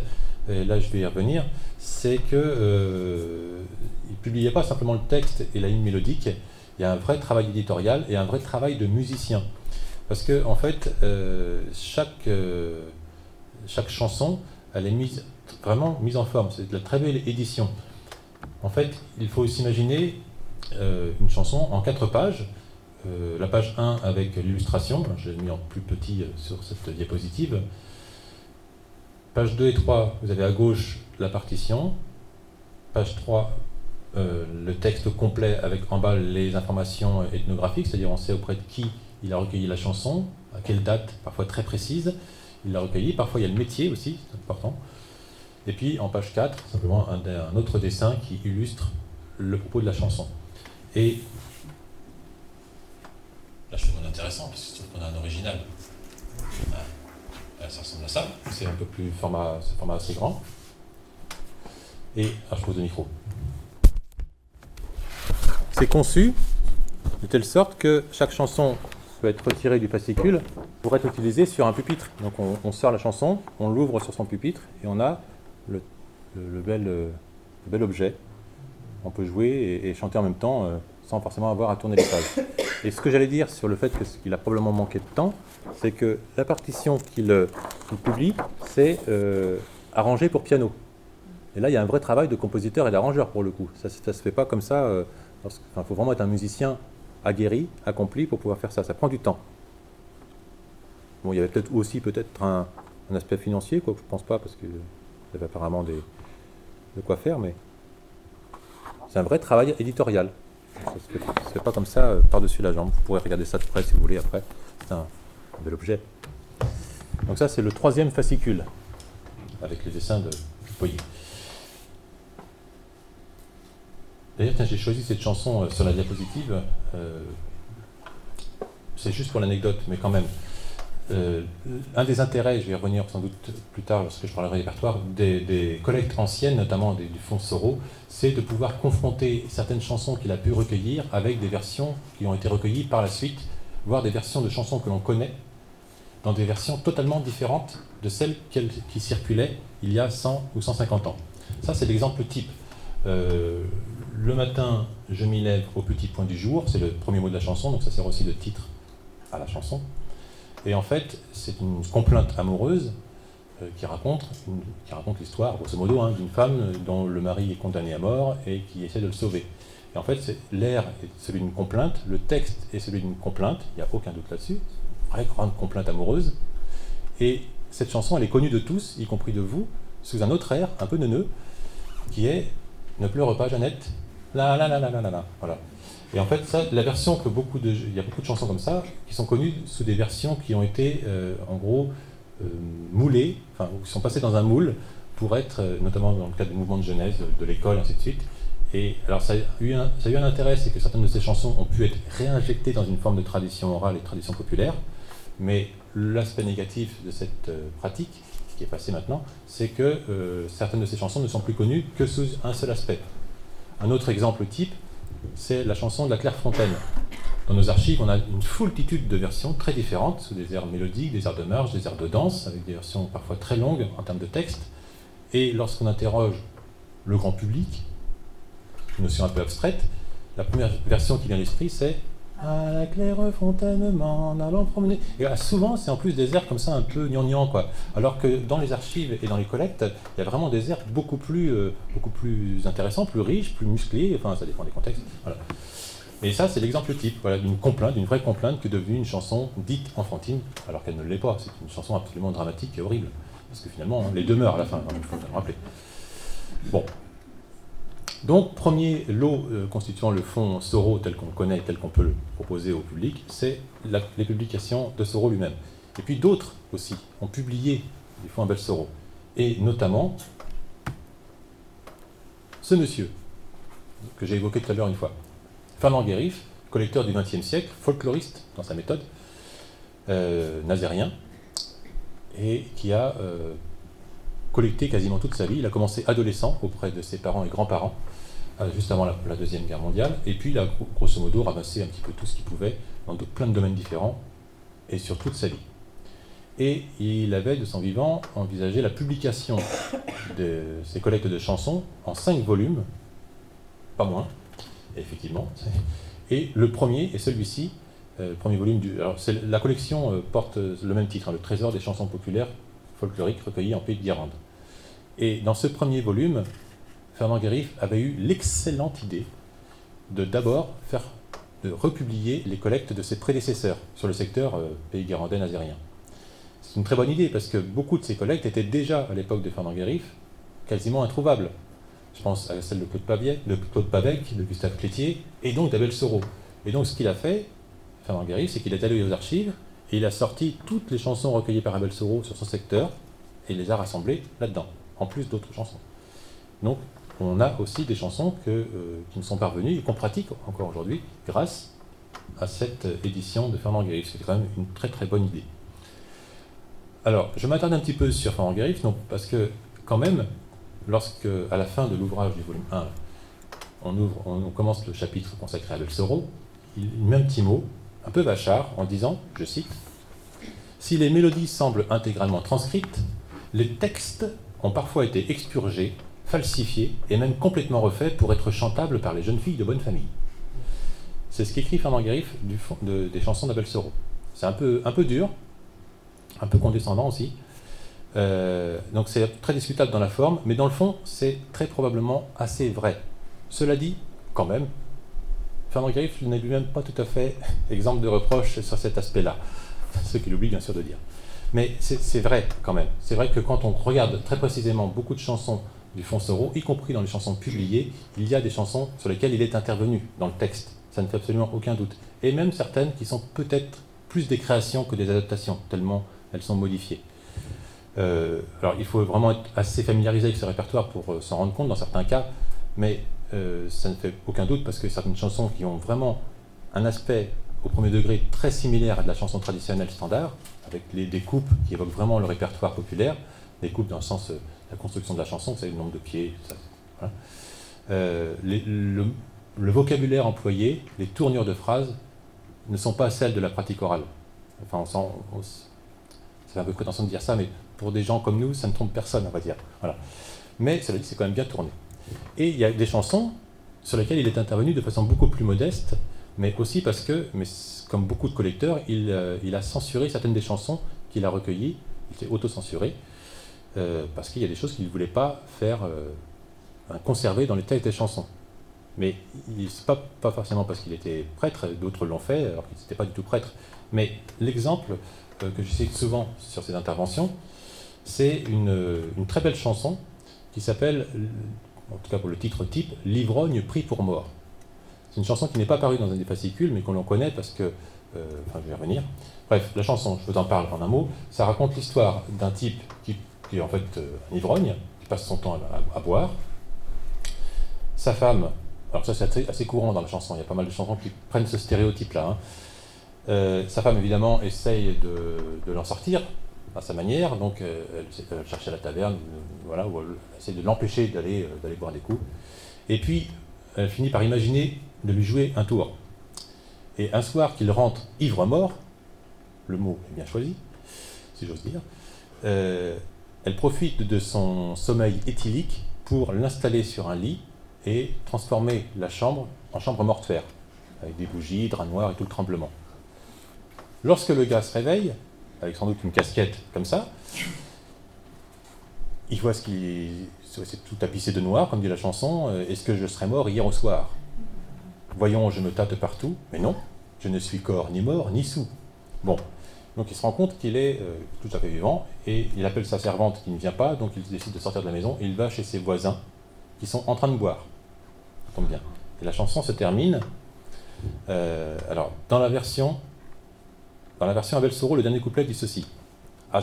et là je vais y revenir, c'est que il ne publiait pas simplement le texte et la ligne mélodique, il y a un vrai travail éditorial et un vrai travail de musicien. Parce que en fait, chaque chanson, elle est vraiment mise en forme, c'est de la très belle édition. En fait, il faut s'imaginer une chanson en 4 pages, la page 1 avec l'illustration, je l'ai mis en plus petit sur cette diapositive. Page 2 et 3, vous avez à gauche la partition. Page 3, le texte complet avec en bas les informations ethnographiques, c'est-à-dire on sait auprès de qui il a recueilli la chanson, à quelle date, parfois très précise, il l'a recueilli. Parfois il y a le métier aussi, c'est important. Et puis en page 4, simplement un autre dessin qui illustre le propos de la chanson. Et là je trouve intéressant, parce que je trouve qu'on a un original. Ça ressemble à ça, c'est un peu plus format assez grand. Et je pose le micro. C'est conçu de telle sorte que chaque chanson peut être retirée du fascicule pour être utilisée sur un pupitre. Donc on sort la chanson, on l'ouvre sur son pupitre et on a le bel objet. On peut jouer et chanter en même temps sans forcément avoir à tourner les pages. Et ce que j'allais dire sur le fait qu'il a probablement manqué de temps, c'est que la partition qu'il publie, c'est arrangée pour piano. Et là, il y a un vrai travail de compositeur et d'arrangeur pour le coup. Ça ne se fait pas comme ça. Il faut vraiment être un musicien aguerri, accompli pour pouvoir faire ça. Ça prend du temps. Bon, il y avait peut-être aussi un aspect financier, quoi, que je ne pense pas, parce qu'il y avait apparemment de quoi faire, mais c'est un vrai travail éditorial. Ça ne se fait pas comme ça par-dessus la jambe. Vous pourrez regarder ça de près si vous voulez après. C'est un bel objet. Donc ça, c'est le 3e fascicule, avec les dessins de Poyet. D'ailleurs, j'ai choisi cette chanson sur la diapositive. C'est juste pour l'anecdote, mais quand même. un des intérêts, je vais y revenir sans doute plus tard lorsque je parlerai répertoire, des collectes anciennes, notamment du fonds Soro, c'est de pouvoir confronter certaines chansons qu'il a pu recueillir avec des versions qui ont été recueillies par la suite, voire des versions de chansons que l'on connaît, dans des versions totalement différentes de celles qui circulaient il y a 100 ou 150 ans. Ça, c'est l'exemple type. Le matin, je m'y lève au petit point du jour, c'est le premier mot de la chanson, donc ça sert aussi de titre à la chanson. Et en fait, c'est une complainte amoureuse qui raconte l'histoire, grosso modo, d'une femme dont le mari est condamné à mort et qui essaie de le sauver. Et en fait, l'air est celui d'une complainte, le texte est celui d'une complainte, il n'y a aucun doute là-dessus, une vraie grande complainte amoureuse. Et cette chanson, elle est connue de tous, y compris de vous, sous un autre air, un peu neuneux, qui est « Ne pleure pas, Jeannette ». Voilà. Et en fait, ça, la version que il y a beaucoup de chansons comme ça qui sont connues sous des versions qui ont été, en gros, moulées, enfin, qui sont passées dans un moule pour être, notamment dans le cadre du mouvement de Genèse, de l'école, ainsi de suite. Et alors, ça a eu un intérêt, c'est que certaines de ces chansons ont pu être réinjectées dans une forme de tradition orale et de tradition populaire. Mais l'aspect négatif de cette pratique, qui est passée maintenant, c'est que certaines de ces chansons ne sont plus connues que sous un seul aspect. Un autre exemple type, c'est la chanson de la Clairefontaine. Dans nos archives, on a une foultitude de versions très différentes, sous des airs mélodiques, des airs de marche, des airs de danse, avec des versions parfois très longues en termes de texte. Et lorsqu'on interroge le grand public, une notion un peu abstraite, la première version qui vient à l'esprit, c'est « À la Clairefontaine m'en allant promener ». Et là, souvent, c'est en plus des airs comme ça, un peu gnangnan, quoi. Alors que dans les archives et dans les collectes, il y a vraiment des airs beaucoup plus intéressants, plus riches, plus musclés, enfin, ça dépend des contextes. Voilà. Et ça, c'est l'exemple type, voilà, d'une complainte, d'une vraie complainte qui est devenue une chanson dite enfantine, alors qu'elle ne l'est pas. C'est une chanson absolument dramatique et horrible. Parce que finalement, les deux meurent à la fin, il faut le rappeler. Bon. Donc, premier lot constituant le fonds Soro tel qu'on le connaît, tel qu'on peut le proposer au public, c'est les publications de Soro lui-même. Et puis d'autres aussi ont publié des fonds Abel Soro. Et notamment, ce monsieur, que j'ai évoqué tout à l'heure une fois, Fernand Guérif, collecteur du XXe siècle, folkloriste dans sa méthode, nazérien, et qui a collecté quasiment toute sa vie. Il a commencé adolescent auprès de ses parents et grands-parents, juste avant la Deuxième Guerre mondiale, et puis il a grosso modo ramassé un petit peu tout ce qu'il pouvait dans plein de domaines différents et sur toute sa vie. Et il avait, de son vivant, envisagé la publication de ses collectes de chansons en 5 volumes, pas moins, effectivement. Et le premier est celui-ci, premier volume la collection porte le même titre, Le Trésor des chansons populaires folkloriques recueillies en Pays de Guérande. Et dans ce premier volume, Fernand Guérif avait eu l'excellente idée de d'abord de republier les collectes de ses prédécesseurs sur le secteur Pays guérandais nazérien. C'est une très bonne idée parce que beaucoup de ces collectes étaient déjà à l'époque de Fernand Guérif quasiment introuvables. Je pense à celle de Claude Pavec, de Gustave Clétier et donc d'Abel Soro. Et donc ce qu'il a fait, Fernand Guérif, c'est qu'il est allé aux archives et il a sorti toutes les chansons recueillies par Abel Soro sur son secteur et il les a rassemblées là-dedans, en plus d'autres chansons. Donc on a aussi des chansons qui nous sont parvenues et qu'on pratique encore aujourd'hui grâce à cette édition de Fernand Guérif. C'est quand même une très très bonne idée. Alors, je m'attarde un petit peu sur Fernand Guérif, parce que quand même, lorsque, à la fin de l'ouvrage du volume 1, on commence le chapitre consacré à Abel Soro, il met un petit mot, un peu vachard, en disant, je cite, « Si les mélodies semblent intégralement transcrites, les textes ont parfois été expurgés, falsifiés et même complètement refaits pour être chantables par les jeunes filles de bonne famille. » C'est ce qu'écrit Fernand Guérif des chansons d'Abel Soro. C'est un peu dur, un peu condescendant aussi. Donc c'est très discutable dans la forme, mais dans le fond, c'est très probablement assez vrai. Cela dit, quand même, Fernand Guérif n'est lui-même pas tout à fait exemple de reproche sur cet aspect-là, ce qu'il oublie bien sûr de dire. Mais c'est vrai quand même. C'est vrai que quand on regarde très précisément beaucoup de chansons du fonds Soro, y compris dans les chansons publiées, il y a des chansons sur lesquelles il est intervenu dans le texte. Ça ne fait absolument aucun doute. Et même certaines qui sont peut-être plus des créations que des adaptations, tellement elles sont modifiées. Alors il faut vraiment être assez familiarisé avec ce répertoire pour s'en rendre compte dans certains cas, mais ça ne fait aucun doute parce que certaines chansons qui ont vraiment un aspect au premier degré très similaire à de la chanson traditionnelle standard, avec des coupes qui évoquent vraiment le répertoire populaire, des coupes dans le sens de la construction de la chanson, vous savez, le nombre de pieds, tout ça. Voilà. Le vocabulaire employé, les tournures de phrases, ne sont pas celles de la pratique orale. Enfin, c'est un peu prétentieux de dire ça, mais pour des gens comme nous, ça ne trompe personne, on va dire. Voilà. Mais cela dit, c'est quand même bien tourné. Et il y a des chansons sur lesquelles il est intervenu de façon beaucoup plus modeste, mais aussi parce que, comme beaucoup de collecteurs, il a censuré certaines des chansons qu'il a recueillies, il s'est auto-censuré, parce qu'il y a des choses qu'il ne voulait pas faire conserver dans les textes des chansons. Mais ce n'est pas forcément parce qu'il était prêtre, d'autres l'ont fait alors qu'il n'était pas du tout prêtre. Mais l'exemple que je cite souvent sur ces interventions, c'est une très belle chanson qui s'appelle, en tout cas pour le titre type, « L'ivrogne pris pour mort ». C'est une chanson qui n'est pas parue dans un des fascicules, mais qu'on l'on connaît parce que... enfin, je vais y revenir. Bref, la chanson, je vous en parle en un mot, ça raconte l'histoire d'un type qui est en fait un ivrogne, qui passe son temps à boire. Sa femme... Alors ça c'est assez courant dans la chanson, il y a pas mal de chansons qui prennent ce stéréotype-là. Sa femme évidemment essaye de l'en sortir à sa manière, donc elle cherche à la taverne, voilà, où elle essaie de l'empêcher d'aller boire des coups. Et puis elle finit par imaginer de lui jouer un tour. Et un soir qu'il rentre ivre-mort, le mot est bien choisi, si j'ose dire, elle profite de son sommeil éthylique pour l'installer sur un lit et transformer la chambre en chambre mortuaire, avec des bougies, draps noirs et tout le tremblement. Lorsque le gars se réveille, avec sans doute une casquette comme ça, il voit c'est tout tapissé de noir, comme dit la chanson, « Est-ce que je serais mort hier au soir ?» Voyons, je me tâte partout, mais non, je ne suis corps ni mort ni sous. Bon, donc il se rend compte qu'il est tout à fait vivant, et il appelle sa servante qui ne vient pas, donc il décide de sortir de la maison, et il va chez ses voisins, qui sont en train de boire. Ça tombe bien. Et la chanson se termine. Alors, dans la version Abel Soro, le dernier couplet dit ceci. À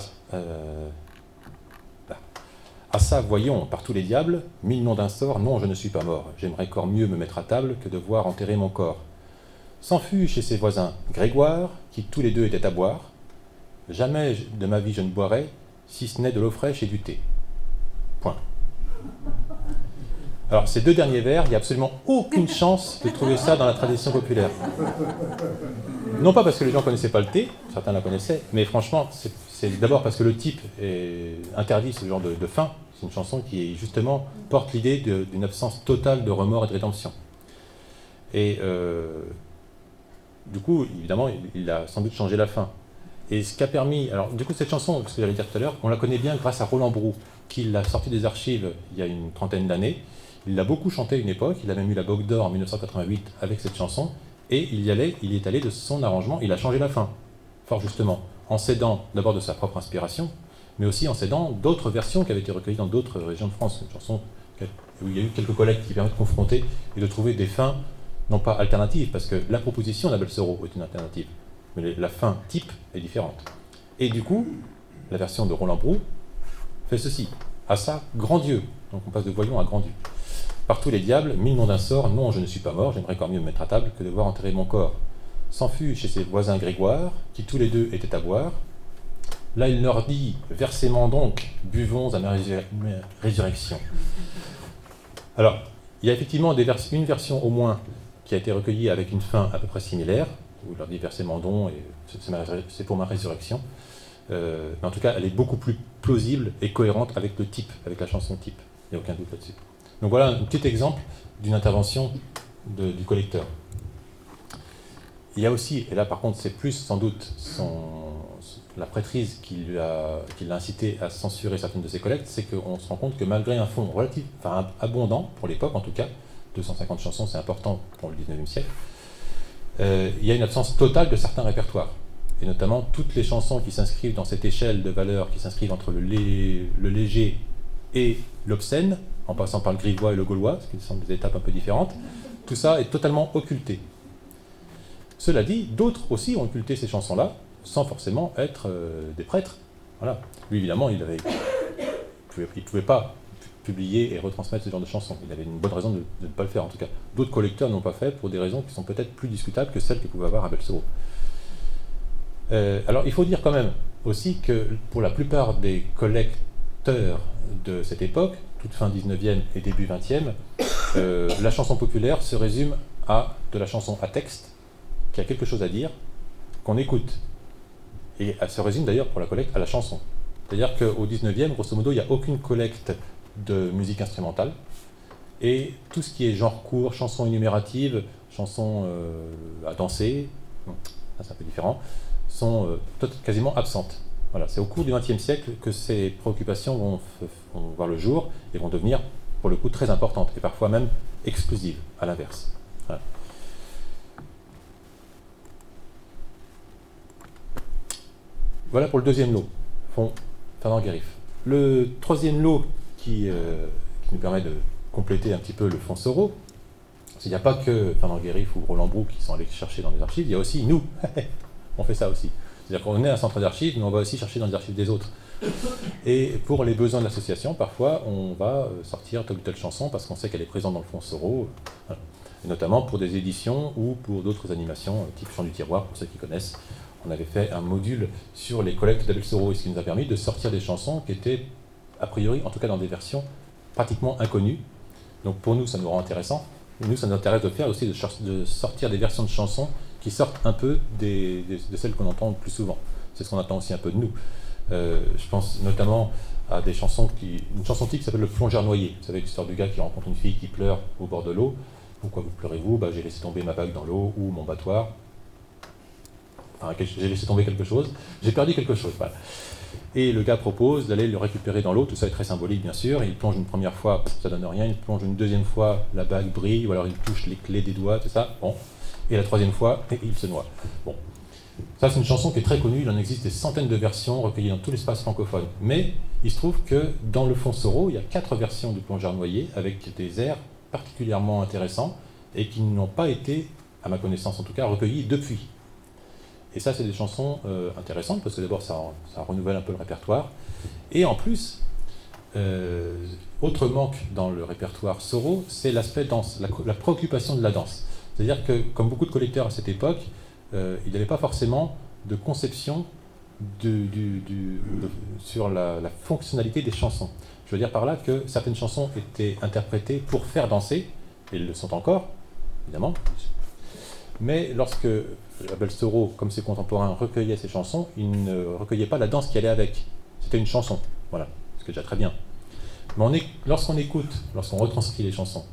ça, voyons, par tous les diables, 1000 noms d'un sort, non, je ne suis pas mort. J'aimerais corps mieux me mettre à table que de voir enterrer mon corps. S'en fut chez ses voisins Grégoire, qui tous les deux étaient à boire. Jamais de ma vie je ne boirai, si ce n'est de l'eau fraîche et du thé. Point. Alors, ces deux derniers vers, il n'y a absolument aucune chance de trouver ça dans la tradition populaire. Non pas parce que les gens ne connaissaient pas le thé, certains la connaissaient, mais franchement, c'est d'abord parce que le type interdit ce genre de fin. C'est une chanson qui, justement, porte l'idée d'une absence totale de remords et de rédemption. Et du coup, évidemment, il a sans doute changé la fin. Et ce qui a permis... Alors, du coup, cette chanson, ce que j'allais dire tout à l'heure, on la connaît bien grâce à Roland Brou, qui l'a sortie des archives il y a une trentaine d'années. Il l'a beaucoup chanté à une époque, il a même eu la Bogue d'Or en 1988 avec cette chanson, et il y est allé de son arrangement, il a changé la fin, fort justement, en s'aidant d'abord de sa propre inspiration, mais aussi en s'aidant d'autres versions qui avaient été recueillies dans d'autres régions de France. Une chanson où il y a eu quelques collègues qui permettent de confronter et de trouver des fins, non pas alternatives, parce que la proposition d'Abel Soro est une alternative, mais la fin type est différente. Et du coup, la version de Roland Brou fait ceci. À ça, grand Dieu. Donc on passe de voyons à grand Dieu. Par tous les diables, 1000 noms d'un sort, non, je ne suis pas mort, j'aimerais quand mieux me mettre à table que de voir enterrer mon corps. S'en fut chez ses voisins Grégoire, qui tous les deux étaient à boire. Là, il leur dit, versez-moi donc, buvons à ma résurrection. Alors, il y a effectivement une version au moins qui a été recueillie avec une fin à peu près similaire, où il leur dit, versez-moi donc, et c'est pour ma résurrection. Mais en tout cas, elle est beaucoup plus plausible et cohérente avec le type, avec la chanson type. Il n'y a aucun doute là-dessus. Donc voilà un petit exemple d'une intervention du collecteur. Il y a aussi, et là par contre c'est plus sans doute la prêtrise qui l'a incité à censurer certaines de ses collectes, c'est qu'on se rend compte que malgré un fonds abondant, pour l'époque en tout cas, 250 chansons c'est important pour le 19e siècle, il y a une absence totale de certains répertoires. Et notamment toutes les chansons qui s'inscrivent dans cette échelle de valeurs, qui s'inscrivent entre le léger et l'obscène, en passant par le grivois et le gaulois, ce qui sont des étapes un peu différentes, tout ça est totalement occulté. Cela dit, d'autres aussi ont occulté ces chansons-là, sans forcément être des prêtres. Voilà. Lui, évidemment, il pouvait pas publier et retransmettre ce genre de chansons. Il avait une bonne raison de ne pas le faire, en tout cas. D'autres collecteurs n'ont pas fait pour des raisons qui sont peut-être plus discutables que celles que pouvait avoir Abel Soro. Alors, il faut dire quand même aussi que pour la plupart des collecteurs de cette époque, toute fin 19e et début 20e, la chanson populaire se résume à de la chanson à texte, qui a quelque chose à dire, qu'on écoute. Et elle se résume d'ailleurs pour la collecte à la chanson. C'est-à-dire qu'au 19e, grosso modo, il n'y a aucune collecte de musique instrumentale. Et tout ce qui est genre court, chansons énumérative, chansons à danser, c'est un peu différent, sont quasiment absentes. Voilà, c'est au cours du XXe siècle que ces préoccupations vont voir le jour et vont devenir, pour le coup, très importantes, et parfois même exclusives, à l'inverse. Voilà. Voilà pour le deuxième lot, fond Fernand Guérif. Le troisième lot qui nous permet de compléter un petit peu le fonds Soro, c'est qu'il n'y a pas que Fernand Guérif ou Roland Brou qui sont allés chercher dans les archives, il y a aussi nous. On fait ça aussi. C'est-à-dire qu'on est un centre d'archives, mais on va aussi chercher dans les archives des autres. Et pour les besoins de l'association, parfois, on va sortir telle ou telle chanson parce qu'on sait qu'elle est présente dans le fonds Soro, voilà. Et notamment pour des éditions ou pour d'autres animations, type Chant du tiroir, pour ceux qui connaissent. On avait fait un module sur les collectes d'Abel Soro, ce qui nous a permis de sortir des chansons qui étaient, a priori, en tout cas dans des versions pratiquement inconnues. Donc pour nous, ça nous rend intéressant. Et nous, ça nous intéresse de faire aussi de sortir des versions de chansons qui sortent un peu de celles qu'on entend le plus souvent. C'est ce qu'on attend aussi un peu de nous. Je pense notamment à des chansons une chanson type qui s'appelle Le plongeur noyé. Vous savez l'histoire du gars qui rencontre une fille qui pleure au bord de l'eau. Pourquoi vous pleurez-vous? J'ai laissé tomber ma bague dans l'eau ou mon battoir. Enfin, j'ai laissé tomber quelque chose. J'ai perdu quelque chose. Voilà. Et le gars propose d'aller le récupérer dans l'eau. Tout ça est très symbolique, bien sûr. Il plonge une première fois, ça donne rien. Il plonge une deuxième fois, la bague brille, ou alors il touche les clés des doigts, tout ça. Bon. Et la troisième fois, il se noie. Bon. Ça, c'est une chanson qui est très connue. Il en existe des centaines de versions recueillies dans tout l'espace francophone. Mais il se trouve que dans le fonds Soro, il y a 4 versions du plongeur noyé avec des airs particulièrement intéressants et qui n'ont pas été, à ma connaissance en tout cas, recueillis depuis. Et ça, c'est des chansons intéressantes parce que d'abord, ça renouvelle un peu le répertoire. Et en plus, autre manque dans le répertoire Soro, c'est l'aspect danse, la préoccupation de la danse. C'est-à-dire que, comme beaucoup de collecteurs à cette époque, il n'y avait pas forcément de conception sur la fonctionnalité des chansons. Je veux dire par là que certaines chansons étaient interprétées pour faire danser, et elles le sont encore, évidemment. Mais lorsque Abel Soro, comme ses contemporains, recueillait ces chansons, il ne recueillait pas la danse qui allait avec. C'était une chanson, voilà, ce qui est déjà très bien. Mais lorsqu'on écoute, lorsqu'on retranscrit les chansons,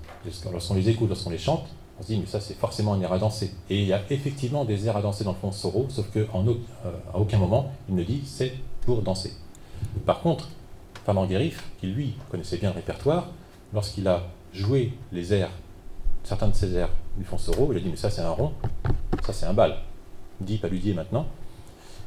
lorsqu'on les écoute, lorsqu'on les chante, on se dit, mais ça, c'est forcément un air à danser. Et il y a effectivement des airs à danser dans le fonds Soro, sauf qu'à aucun moment, il ne dit, c'est pour danser. Par contre, Fernand Guérif, qui lui connaissait bien le répertoire, lorsqu'il a joué les airs, certains de ces airs du fonds Soro, il a dit, mais ça, c'est un rond, ça, c'est un bal. Dit paludier maintenant.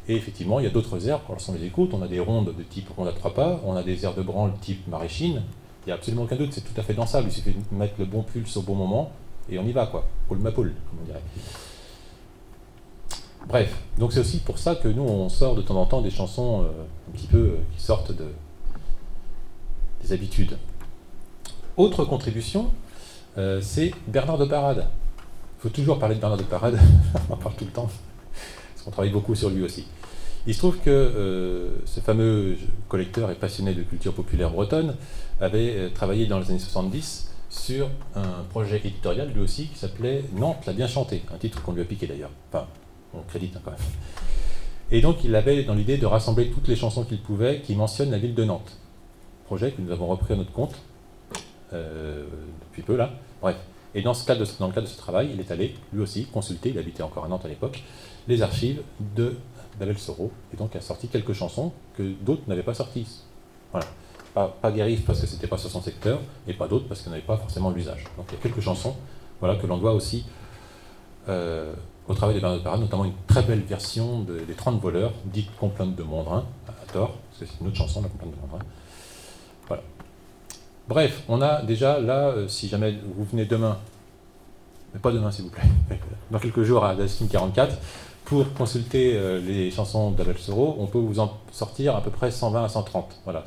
Et effectivement, il y a d'autres airs, lorsqu'on les écoute, on a des rondes de type ronde à 3 pas, on a des airs de branle type maraîchine. Il n'y a absolument aucun doute, c'est tout à fait dansable, il suffit de mettre le bon pulse au bon moment, et on y va, quoi. Poule ma poule, comme on dirait. Bref, donc c'est aussi pour ça que nous, on sort de temps en temps des chansons un petit peu qui sortent des habitudes. Autre contribution, c'est Bernard de Parade. Il faut toujours parler de Bernard de Parade, on en parle tout le temps, parce qu'on travaille beaucoup sur lui aussi. Il se trouve que ce fameux collecteur et passionné de culture populaire bretonne avait travaillé dans les années 70 sur un projet éditorial, lui aussi, qui s'appelait Nantes l'a bien chanté, un titre qu'on lui a piqué d'ailleurs, enfin, on crédite quand même. Et donc il avait dans l'idée de rassembler toutes les chansons qu'il pouvait qui mentionnent la ville de Nantes. Projet que nous avons repris à notre compte, depuis peu là, bref. Et dans le cadre de ce travail, il est allé, lui aussi, consulter, il habitait encore à Nantes à l'époque, les archives d'Abel Soro, et donc a sorti quelques chansons que d'autres n'avaient pas sorties. Voilà. Pas Guérif parce que c'était pas sur son secteur, et pas d'autres parce qu'on n'avait pas forcément l'usage. Donc il y a quelques chansons, voilà, que l'on doit aussi au travail de Bernard de Parade, notamment une très belle version des 30 voleurs, dite Complainte de Mondrin, à tort, parce que c'est une autre chanson, la Complainte de Mondrin. Voilà. Bref, on a déjà là, si jamais vous venez demain, mais pas demain s'il vous plaît, dans quelques jours à Dastin 44, pour consulter les chansons d'Abel Soro, on peut vous en sortir à peu près 120 à 130. Voilà,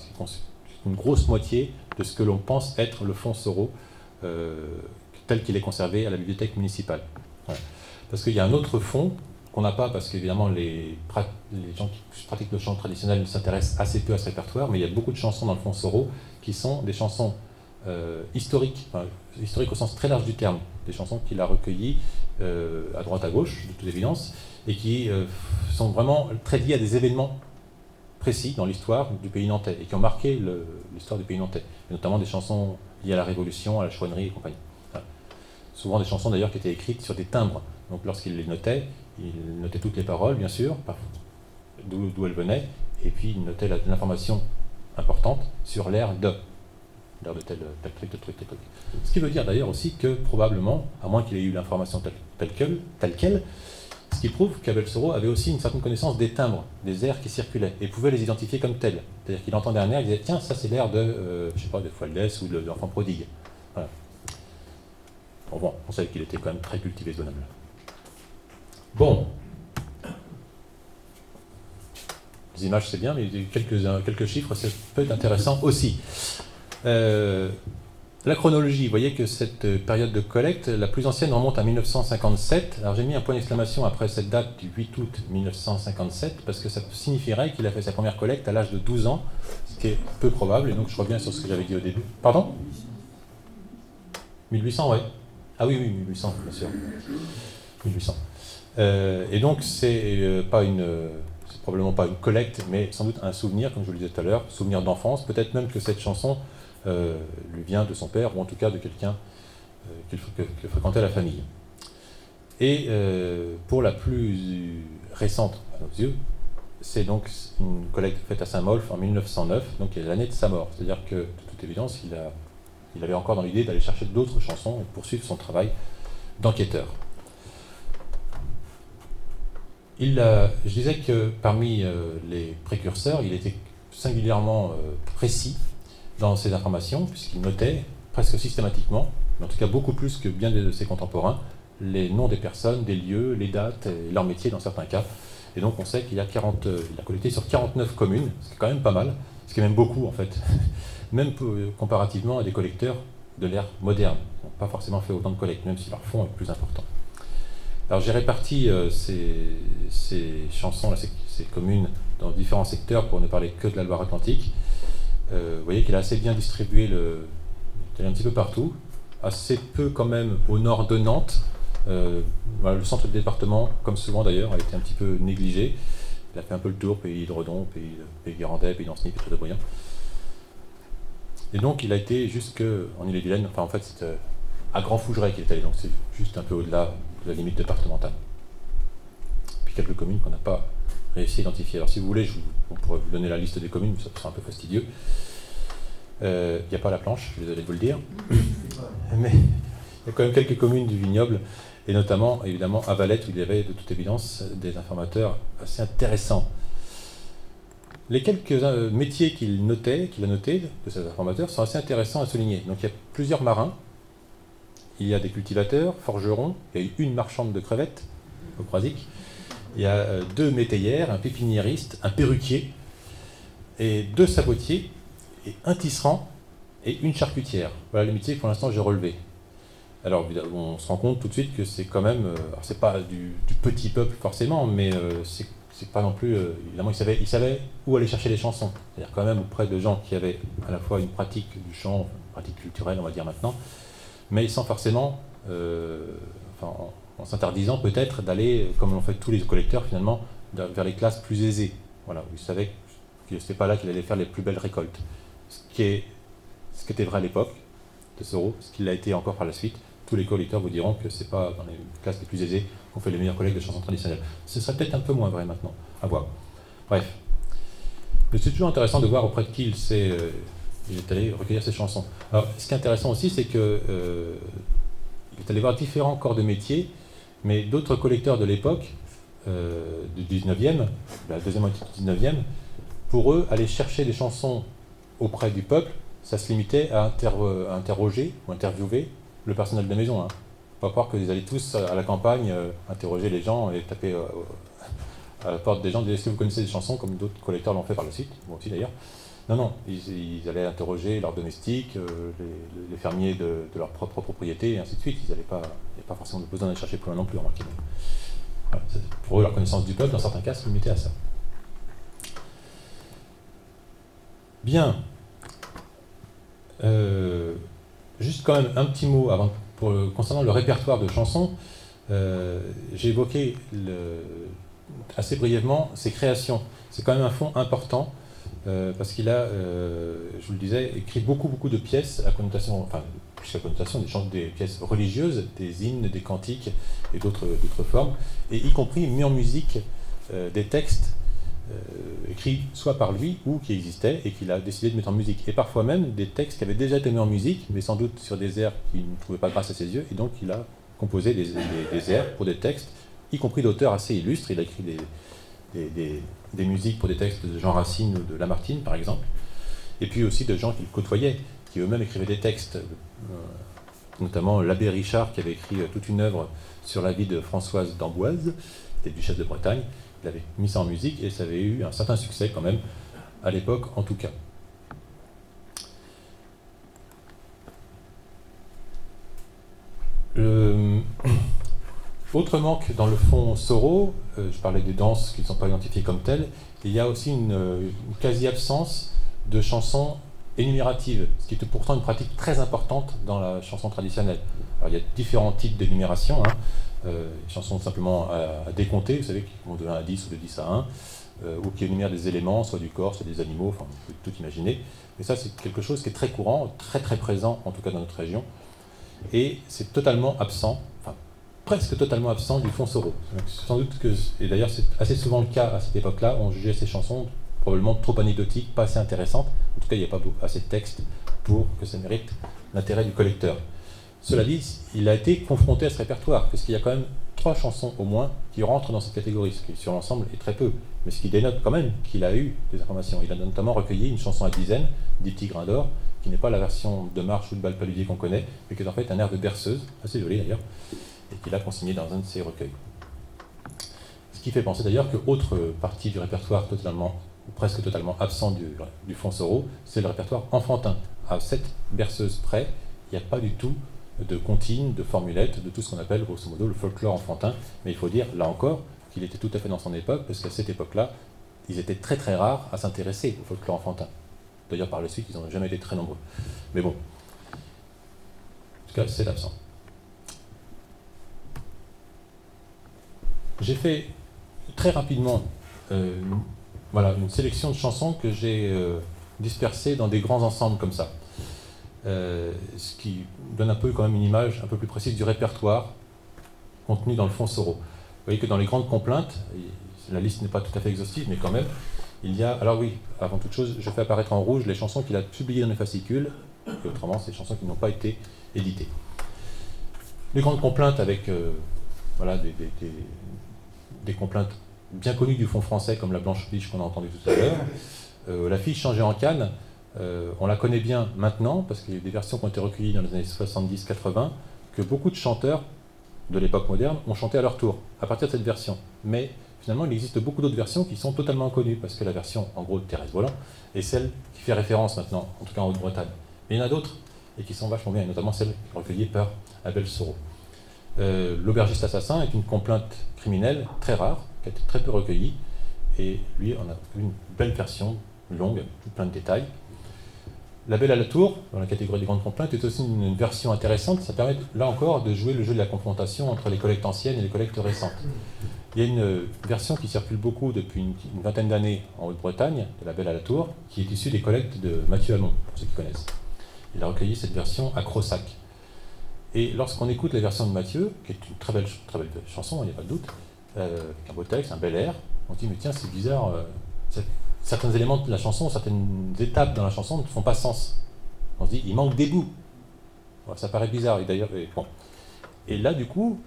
une grosse moitié de ce que l'on pense être le fonds Soro tel qu'il est conservé à la bibliothèque municipale. Voilà. Parce qu'il y a un autre fonds qu'on n'a pas, parce qu'évidemment les gens qui pratiquent le chant traditionnel s'intéressent assez peu à ce répertoire, mais il y a beaucoup de chansons dans le fonds Soro qui sont des chansons historiques, historiques au sens très large du terme, des chansons qu'il a recueillies à droite à gauche, de toute évidence, et qui sont vraiment très liées à des événements précis dans l'histoire du pays nantais, et qui ont marqué l'histoire du pays nantais, et notamment des chansons liées à la Révolution, à la chouannerie et compagnie. Voilà. Souvent des chansons d'ailleurs qui étaient écrites sur des timbres, donc lorsqu'il les notait, il notait toutes les paroles, bien sûr, d'où elles venaient, et puis il notait l'information importante sur l'air de tel truc, tel truc, tel truc. Ce qui veut dire d'ailleurs aussi que probablement, à moins qu'il ait eu l'information telle quelle, ce qui prouve qu'Abel Soro avait aussi une certaine connaissance des timbres, des airs qui circulaient, et pouvait les identifier comme tels. C'est-à-dire qu'il entendait un air, il disait tiens, ça c'est l'air de, je sais pas, de Fualdès ou de l'Enfant prodigue. Voilà. Bon, on savait qu'il était quand même très cultivé ce bonhomme. Bon. Les images c'est bien, mais quelques chiffres, ça peut être intéressant aussi. La chronologie, vous voyez que cette période de collecte, la plus ancienne remonte à 1957. Alors j'ai mis un point d'exclamation après cette date du 8 août 1957, parce que ça signifierait qu'il a fait sa première collecte à l'âge de 12 ans, ce qui est peu probable, et donc je reviens sur ce que j'avais dit au début. Pardon ? 1800, ouais. Ah oui, 1800, bien sûr. 1800. Et donc c'est probablement pas une collecte, mais sans doute un souvenir, comme je vous le disais tout à l'heure, souvenir d'enfance, peut-être même que cette chanson lui vient de son père, ou en tout cas de quelqu'un qui fréquentait la famille. Et pour la plus récente à nos yeux, c'est donc une collecte faite à Saint-Molf en 1909, donc il y a l'année de sa mort. C'est-à-dire que, de toute évidence, il avait encore dans l'idée d'aller chercher d'autres chansons et poursuivre son travail d'enquêteur. Je disais que parmi les précurseurs, il était singulièrement précis dans ses informations, puisqu'il notait presque systématiquement, mais en tout cas beaucoup plus que bien de ses contemporains, les noms des personnes, des lieux, les dates, et leur métier dans certains cas. Et donc on sait qu'il a collecté sur 49 communes, ce qui est quand même pas mal, ce qui est même beaucoup en fait, même comparativement à des collecteurs de l'ère moderne, qui n'ont pas forcément fait autant de collectes, même si leur fonds est plus important. Alors j'ai réparti ces chansons, ces communes, dans différents secteurs pour ne parler que de la Loire-Atlantique. Vous voyez qu'il a assez bien distribué il est un petit peu partout, assez peu quand même au nord de Nantes. Voilà, le centre du département, comme souvent d'ailleurs, a été un petit peu négligé. Il a fait un peu le tour, pays de Redon, pays Guérandais, pays d'Ancenis, pays de Briand. Et donc il a été jusqu'en Ille-et-Vilaine, enfin en fait c'est à Grand Fougeray qu'il est allé, donc c'est juste un peu au-delà de la limite départementale. Puis quelques communes qu'on n'a pas réussi à identifier. Alors si vous voulez, on pourrait vous donner la liste des communes, mais ça sera un peu fastidieux. Il n'y a pas la planche, je suis désolé de vous le dire. Mais il y a quand même quelques communes du vignoble, et notamment, évidemment, à Valette, où il y avait de toute évidence des informateurs assez intéressants. Les quelques métiers qu'il a notés de ces informateurs sont assez intéressants à souligner. Donc il y a plusieurs marins, il y a des cultivateurs, forgerons, il y a eu une marchande de crevettes au Croisic, il y a 2 métayères, un pépiniériste, un perruquier, et 2 sabotiers, et un tisserand, et une charcutière. Voilà les métiers que pour l'instant j'ai relevés. Alors on se rend compte tout de suite que c'est quand même, alors c'est pas du petit peuple forcément, mais c'est pas non plus, évidemment il savait où aller chercher les chansons. C'est-à-dire quand même auprès de gens qui avaient à la fois une pratique du chant, une pratique culturelle on va dire maintenant, mais sans forcément, en s'interdisant peut-être d'aller, comme l'ont fait tous les collecteurs finalement, vers les classes plus aisées. Voilà, où il savait que c'était pas là qu'il allait faire les plus belles récoltes. Ce qui était vrai à l'époque de Soro, ce qui l'a été encore par la suite. Tous les collecteurs vous diront que c'est pas dans les classes les plus aisées qu'on fait les meilleures collectes de chansons traditionnelles. Ce serait peut-être un peu moins vrai maintenant, à voir. Bref. Mais c'est toujours intéressant de voir auprès de qui il est allé recueillir ses chansons. Alors, ce qui est intéressant aussi, c'est que il est allé voir différents corps de métier, mais d'autres collecteurs de l'époque, du 19e, la deuxième moitié du 19e, pour eux, aller chercher des chansons auprès du peuple, ça se limitait à interroger ou interviewer le personnel de la maison. Hein. Faut pas croire qu'ils allaient tous à la campagne interroger les gens et taper à la porte des gens, dire est-ce que vous connaissez des chansons, comme d'autres collecteurs l'ont fait par la suite, moi aussi d'ailleurs. Non, non, ils allaient interroger leurs domestiques, les fermiers de leur propre propriété, et ainsi de suite. Il n'y avait pas forcément besoin d'aller chercher plus loin non plus, remarquez. Voilà, pour eux, leur connaissance du peuple, dans certains cas, se limitait à ça. Bien. Juste quand même un petit mot concernant le répertoire de chansons. J'ai évoqué assez brièvement ses créations. C'est quand même un fonds important parce qu'il a, je vous le disais, écrit beaucoup de pièces à connotation, enfin, plus qu'à connotation, des pièces religieuses, des hymnes, des cantiques et d'autres formes, et y compris mis en musique des textes écrits soit par lui ou qui existaient et qu'il a décidé de mettre en musique. Et parfois même des textes qui avaient déjà été mis en musique, mais sans doute sur des airs qu'il ne trouvait pas grâce à ses yeux, et donc il a composé des airs pour des textes, y compris d'auteurs assez illustres. Il a écrit des musiques pour des textes de Jean Racine ou de Lamartine, par exemple, et puis aussi de gens qu'il côtoyait, qui eux-mêmes écrivaient des textes, notamment l'abbé Richard, qui avait écrit toute une œuvre sur la vie de Françoise d'Amboise, qui était duchesse de Bretagne. Il avait mis ça en musique et ça avait eu un certain succès quand même, à l'époque en tout cas. Autre manque dans le fond Soro, je parlais des danses qui ne sont pas identifiées comme telles, il y a aussi une quasi-absence de chansons énumératives, ce qui était pourtant une pratique très importante dans la chanson traditionnelle. Alors, il y a différents types d'énumération, chansons simplement à décompter, vous savez, qui vont de 1 à 10 ou de 10 à 1, ou qui énumèrent des éléments, soit du corps, soit des animaux, enfin, on peut tout imaginer. Et ça, c'est quelque chose qui est très courant, très présent, en tout cas dans notre région, et c'est totalement absent, enfin, presque totalement absent du fond Soro. Sans doute que, et d'ailleurs c'est assez souvent le cas à cette époque-là, on jugeait ces chansons probablement trop anecdotiques, pas assez intéressantes, en tout cas il n'y a pas assez de texte pour que ça mérite l'intérêt du collecteur. Cela dit, il a été confronté à ce répertoire, parce qu'il y a quand même 3 chansons au moins qui rentrent dans cette catégorie, ce qui sur l'ensemble est très peu, mais ce qui dénote quand même qu'il a eu des informations. Il a notamment recueilli une chanson à dizaines, dit Petit Grain d'Or, qui n'est pas la version de marche ou de bal paludier qu'on connaît, mais qui est en fait un air de berceuse, assez joli d'ailleurs, et qu'il a consigné dans un de ses recueils. Ce qui fait penser d'ailleurs que autre partie du répertoire totalement, ou presque totalement absent du fond Soro, c'est le répertoire enfantin. À cette berceuse près, il n'y a pas du tout de comptines, de formulettes, de tout ce qu'on appelle grosso modo le folklore enfantin, mais il faut dire, là encore, qu'il était tout à fait dans son époque, parce qu'à cette époque-là, ils étaient très rares à s'intéresser au folklore enfantin. D'ailleurs, par la suite, ils n'ont jamais été très nombreux. Mais bon, en tout cas, c'est absent. J'ai fait très rapidement une sélection de chansons que j'ai dispersées dans des grands ensembles comme ça. Ce qui donne un peu quand même une image un peu plus précise du répertoire contenu dans le fond Soro. Vous voyez que dans les grandes complaintes, la liste n'est pas tout à fait exhaustive, mais quand même, il y a, alors oui, avant toute chose, je fais apparaître en rouge les chansons qu'il a publiées dans les fascicules, et autrement, c'est les chansons qui n'ont pas été éditées. Les grandes complaintes avec des complaintes bien connues du fond français, comme la Blanche Biche qu'on a entendu tout à l'heure. La fille changée en canne, on la connaît bien maintenant, parce qu'il y a des versions qui ont été recueillies dans les années 70-80, que beaucoup de chanteurs de l'époque moderne ont chanté à leur tour, à partir de cette version. Mais finalement, il existe beaucoup d'autres versions qui sont totalement inconnues, parce que la version, en gros, de Thérèse Volant, est celle qui fait référence maintenant, en tout cas en Haute-Bretagne. Mais il y en a d'autres, et qui sont vachement bien, et notamment celle recueillie par Abel Soro. L'aubergiste assassin est une complainte criminelle très rare, qui a été très peu recueillie, et lui, on a une belle version, longue, avec plein de détails. La Belle à la Tour, dans la catégorie des grandes complaintes, est aussi une version intéressante. Ça permet, là encore, de jouer le jeu de la confrontation entre les collectes anciennes et les collectes récentes. Il y a une version qui circule beaucoup depuis une vingtaine d'années en Haute-Bretagne, de La Belle à la Tour, qui est issue des collectes de Mathieu Hamon, pour ceux qui connaissent. Il a recueilli cette version à Crossac. Et lorsqu'on écoute la version de Mathieu, qui est une très belle chanson, il n'y a pas de doute, avec un beau texte, un bel air, on se dit, mais tiens, c'est bizarre, certains éléments de la chanson, certaines étapes dans la chanson ne font pas sens. On se dit, il manque des bouts. Voilà, ça paraît bizarre, et d'ailleurs, bon. Et là, du coup,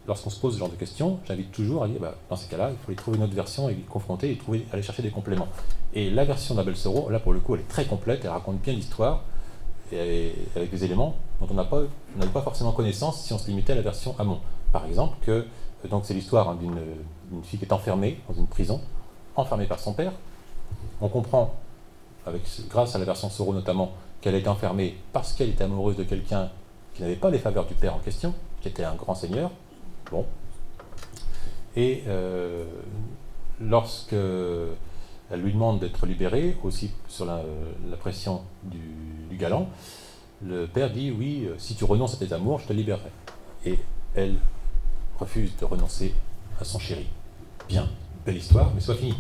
lorsqu'on se pose ce genre de questions, j'invite toujours à dire, dans ces cas-là, il faut aller trouver une autre version et confronter et aller chercher des compléments. Et la version d'Abel Soro, là, pour le coup, elle est très complète, elle raconte bien l'histoire, et avec des éléments dont on n'avait pas forcément connaissance si on se limitait à la version Hamon. Par exemple, donc c'est l'histoire d'une fille qui est enfermée dans une prison, enfermée par son père. On comprend grâce à la version Soro notamment, qu'elle était enfermée parce qu'elle était amoureuse de quelqu'un qui n'avait pas les faveurs du père en question, qui était un grand seigneur. Bon. Et lorsque elle lui demande d'être libérée, aussi sur la pression du galant, le père dit « oui, si tu renonces à tes amours, je te libérerai ». Et elle refuse de renoncer à son chéri. Bien, belle histoire, mais soit fini.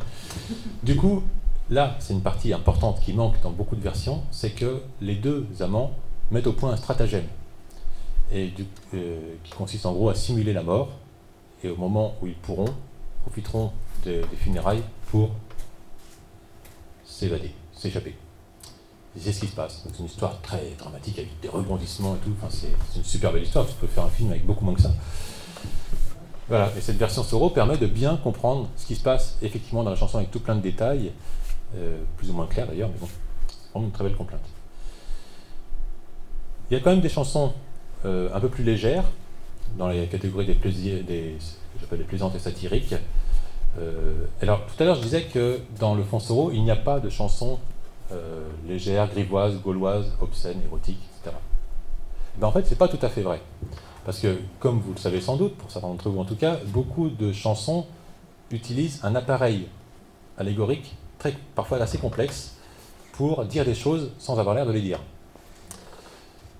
Du coup, là, c'est une partie importante qui manque dans beaucoup de versions, c'est que les deux amants mettent au point un stratagème, qui consiste en gros à simuler la mort, et au moment où ils profiteront des funérailles pour s'évader, s'échapper. Et c'est ce qui se passe. Donc c'est une histoire très dramatique avec des rebondissements et tout. Enfin, c'est une super belle histoire. Tu peux faire un film avec beaucoup moins que ça. Voilà. Et cette version Soro permet de bien comprendre ce qui se passe effectivement dans la chanson avec tout plein de détails, plus ou moins clairs d'ailleurs, mais bon, c'est vraiment une très belle complainte. Il y a quand même des chansons un peu plus légères dans les catégories des plaisirs, que j'appelle les plaisantes et satiriques. Alors tout à l'heure je disais que dans le fond Soro, il n'y a pas de chansons légères, grivoises, gauloises, obscènes, érotiques, etc. Ben, en fait, c'est pas tout à fait vrai. Parce que, comme vous le savez sans doute, pour certains d'entre vous en tout cas, beaucoup de chansons utilisent un appareil allégorique, parfois assez complexe, pour dire des choses sans avoir l'air de les dire.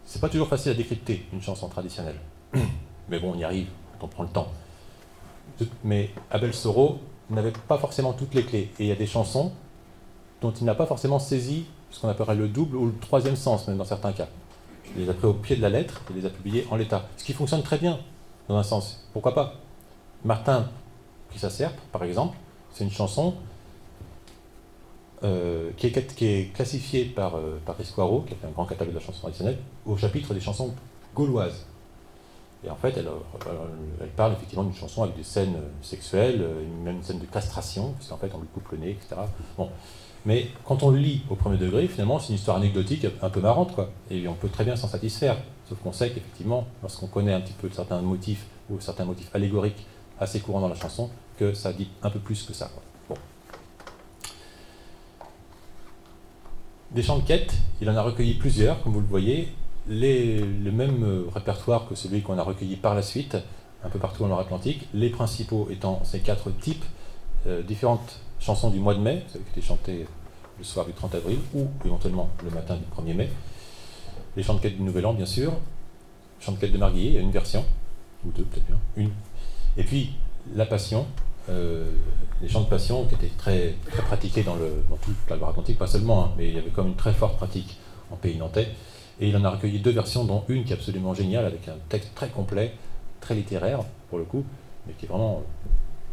C'est pas toujours facile à décrypter, une chanson traditionnelle. Mais bon, on y arrive, quand on prend le temps. Mais Abel Soro n'avait pas forcément toutes les clés. Et il y a des chansons dont il n'a pas forcément saisi ce qu'on appellerait le double ou le troisième sens, même dans certains cas. Il les a pris au pied de la lettre et les a publiés en l'état. Ce qui fonctionne très bien, dans un sens. Pourquoi pas ? Martin prit sa serpe, par exemple, c'est une chanson qui est classifiée par Risquaro, qui a fait un grand catalogue de la chanson traditionnelle, au chapitre des chansons gauloises. Et en fait, elle parle effectivement d'une chanson avec des scènes sexuelles, même une scène de castration, puisqu'en fait on lui coupe le nez, etc. Bon. Mais quand on le lit au premier degré, finalement, c'est une histoire anecdotique un peu marrante, quoi. Et on peut très bien s'en satisfaire. Sauf qu'on sait qu'effectivement, lorsqu'on connaît un petit peu certains motifs, ou certains motifs allégoriques assez courants dans la chanson, que ça dit un peu plus que ça, quoi. Bon. Des chants de quête, il en a recueilli plusieurs, comme vous le voyez, le même répertoire que celui qu'on a recueilli par la suite, un peu partout en Loire-Atlantique, les principaux étant ces 4 types, différentes chansons du mois de mai, qui étaient chantées le soir du 30 avril, ou éventuellement le matin du 1er mai, les chants de quête du Nouvel An, bien sûr, chants de quête de Marguillier, il y a une version, ou deux peut-être bien, une, et puis la Passion, les chants de Passion qui étaient très, très pratiqués dans toute la Loire-Atlantique, pas seulement, hein, mais il y avait comme une très forte pratique en pays nantais. Et il en a recueilli 2 versions, dont une qui est absolument géniale, avec un texte très complet, très littéraire, pour le coup, mais qui est vraiment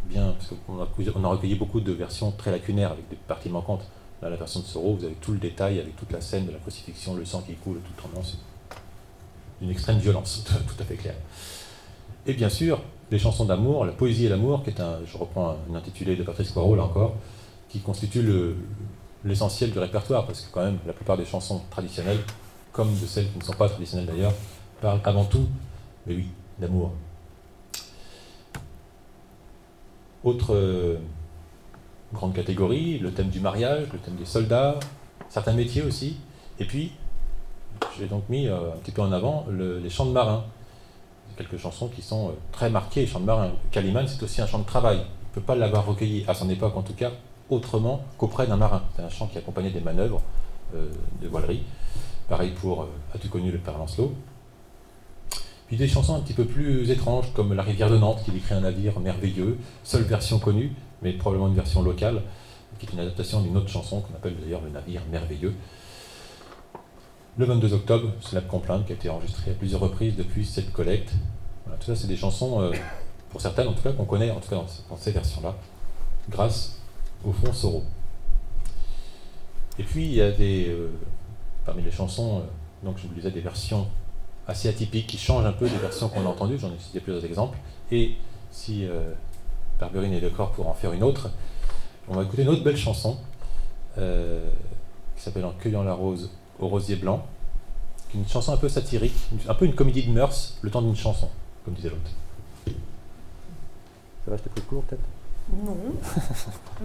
bien, parce qu'on a recueilli beaucoup de versions très lacunaires, avec des parties manquantes. Là, la version de Soro, vous avez tout le détail, avec toute la scène de la crucifixion, le sang qui coule, tout en c'est d'une extrême violence, tout à fait clair. Et bien sûr, les chansons d'amour, la poésie et l'amour, qui est je reprends un intitulé de Patrice Poirot, là encore, qui constitue l'essentiel du répertoire, parce que quand même, la plupart des chansons traditionnelles, comme de celles qui ne sont pas traditionnelles d'ailleurs, parlent avant tout, mais oui, d'amour. Autre grande catégorie, le thème du mariage, le thème des soldats, certains métiers aussi, et puis, j'ai donc mis un petit peu en avant les chants de marins. Quelques chansons qui sont très marquées, les chants de marins. Calimán, c'est aussi un chant de travail. On ne peut pas l'avoir recueilli, à son époque en tout cas, autrement qu'auprès d'un marin. C'est un chant qui accompagnait des manœuvres de voilerie. Pareil pour As-tu connu le père Lancelot. Puis des chansons un petit peu plus étranges, comme La rivière de Nantes, qui décrit un navire merveilleux, seule version connue, mais probablement une version locale, qui est une adaptation d'une autre chanson qu'on appelle d'ailleurs Le navire merveilleux. Le 22 octobre, célèbre complainte qui a été enregistrée à plusieurs reprises depuis cette collecte. Voilà, tout ça, c'est des chansons, pour certaines en tout cas, qu'on connaît, en tout cas dans ces versions-là, grâce au fond Soro. Et puis, il y a parmi les chansons, donc je vous disais, des versions assez atypiques qui changent un peu des versions qu'on a entendues. J'en ai cité plusieurs exemples. Et si Barberine est d'accord pour en faire une autre, on va écouter une autre belle chanson qui s'appelle En cueillant la rose au rosier blanc, qui est une chanson un peu satirique, un peu une comédie de mœurs, le temps d'une chanson, comme disait l'autre. Ça va, je t'ai pris court peut-être ? Non.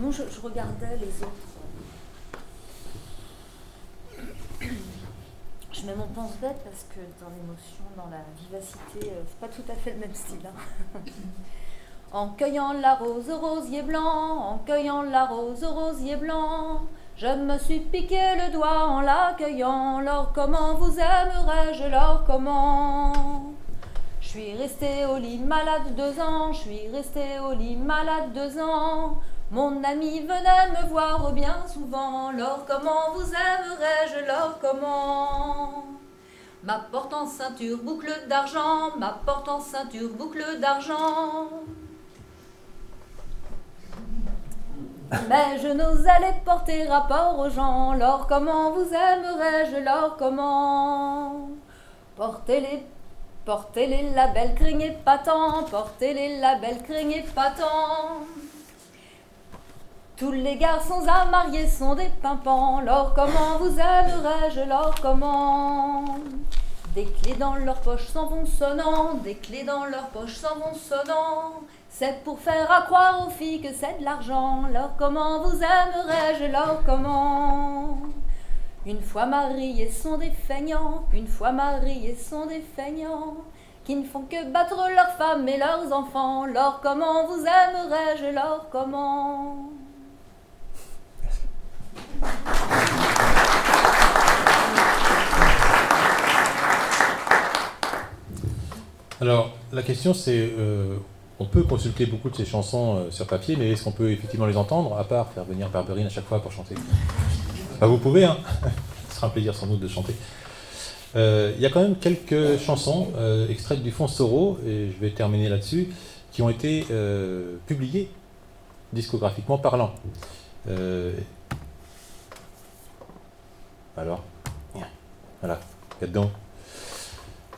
Non, je regardais les autres. je mets mon pense-bête parce que dans l'émotion, dans la vivacité, c'est pas tout à fait le même style. Hein. En cueillant la rose au rosier blanc, en cueillant la rose au rosier blanc, je me suis piqué le doigt en l'accueillant. Lors comment vous aimerais-je, lors comment? Je suis restée au lit malade 2 ans, je suis restée au lit malade 2 ans. Mon ami venait me voir bien souvent. Lors comment vous aimerais-je, lors comment? Ma porte en ceinture, boucle d'argent, ma porte en ceinture, boucle d'argent. Mais je n'osais les porter rapport aux gens. Lors comment vous aimerais-je, lors comment? Portez les labels craignent épatants, portez les labels craignent épatants. Tous les garçons à marier sont des pimpants. Lors comment vous aimerais-je, lors comment? Des clés dans leur poche s'en vont sonnant, des clés dans leur poche s'en vont sonnant. C'est pour faire à croire aux filles que c'est de l'argent. Lors comment vous aimerais-je, lors comment? Une fois mariés sont des feignants, une fois mariés sont des feignants, qui ne font que battre leurs femmes et leurs enfants. Lors comment vous aimerais-je, lors comment? Alors, la question c'est, on peut consulter beaucoup de ces chansons sur papier, mais est-ce qu'on peut effectivement les entendre, à part faire venir Barberine à chaque fois pour chanter? Bah, vous pouvez, hein. Ce sera un plaisir sans doute de chanter. Il y a quand même quelques chansons extraites du Fonds Soro, et je vais terminer là-dessus, qui ont été publiées discographiquement parlant. Alors, voilà, il y a dedans.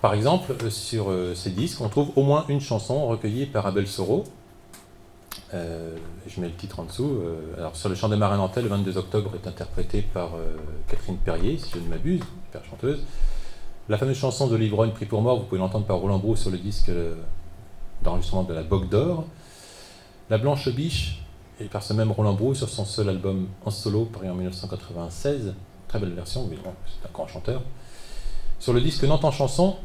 Par exemple, sur ces disques, on trouve au moins une chanson recueillie par Abel Soro. Je mets le titre en dessous. Alors, sur le chant des marins nantais, le 22 octobre est interprété par Catherine Perrier, si je ne m'abuse, super chanteuse. La fameuse chanson de l'ivrogne pris pour mort, vous pouvez l'entendre par Roland Brou sur le disque d'enregistrement de la Bogue d'Or. La Blanche Biche, et par ce même Roland Brou sur son seul album en solo, paru en 1996. Très belle version, mais bon, c'est un grand chanteur. Sur le disque Nantes en chanson,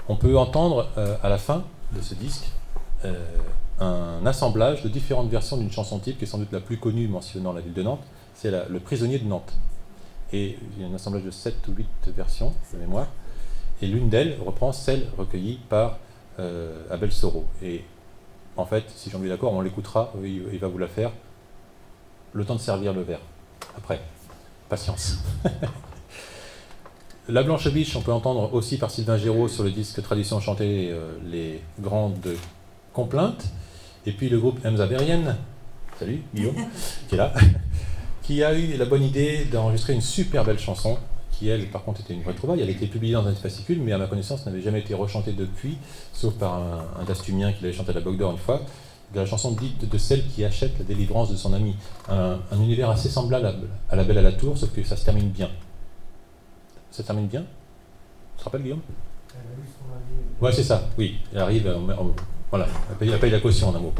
on peut entendre à la fin de ce disque un assemblage de différentes versions d'une chanson type qui est sans doute la plus connue mentionnant la ville de Nantes, c'est Le Prisonnier de Nantes. Et il y a un assemblage de 7 ou 8 versions, de mémoire, et l'une d'elles reprend celle recueillie par Abel Soro. Et en fait, si j'en suis d'accord, on l'écoutera, il va vous la faire, le temps de servir le verre. Après, patience. La Blanche Biche, on peut entendre aussi par Sylvain Géraud sur le disque Tradition chantée, les grandes complaintes. Et puis le groupe Emza Berrien, salut Guillaume, qui est là, qui a eu la bonne idée d'enregistrer une super belle chanson, qui elle, par contre, était une vraie trouvaille. Elle a été publiée dans un fascicule, mais à ma connaissance, n'avait jamais été rechantée depuis, sauf par un dastumien qui l'avait chanté à la Bogue d'Or une fois. De la chanson dite de celle qui achète la délivrance de son ami. Un univers assez semblable à La Belle à la Tour, sauf que ça se termine bien. Ça termine bien? Tu te rappelles, Guillaume? Ouais, c'est ça, oui. Elle arrive, voilà, elle paye la caution en un mot.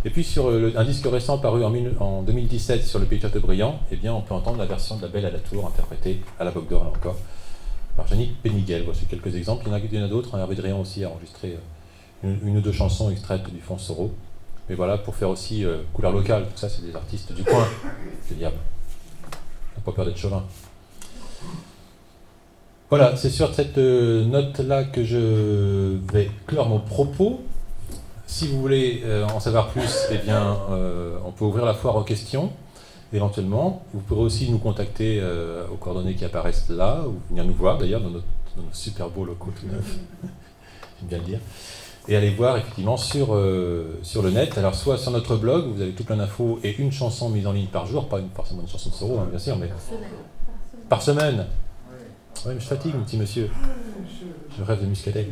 Et puis sur un disque récent paru en 2017 sur le Pays de Châteaubriand, eh bien, on peut entendre la version de La Belle à la Tour, interprétée à la Bogue d'Or, là encore, par Yannick Péniguel. Voici quelques exemples. Il y en a d'autres. Hervé Drian aussi a enregistré une ou deux chansons extraites du Fonds Soro. Mais voilà, pour faire aussi couleur locale. Tout ça, c'est des artistes du coin. Le diable. On n'a pas peur d'être chauvin. Voilà, c'est sur cette note-là que je vais clore mon propos. Si vous voulez en savoir plus, eh bien, on peut ouvrir la foire aux questions, éventuellement. Vous pourrez aussi nous contacter aux coordonnées qui apparaissent là, ou venir nous voir d'ailleurs dans nos super beaux locaux tout neufs, j'aime bien le dire. Et aller voir effectivement sur le net. Alors, soit sur notre blog, vous avez tout plein d'infos et une chanson mise en ligne par jour, pas forcément une chanson de Soro, hein, bien sûr, mais par semaine. Oui, mais je fatigue, mon petit monsieur. Je rêve de Muscadet.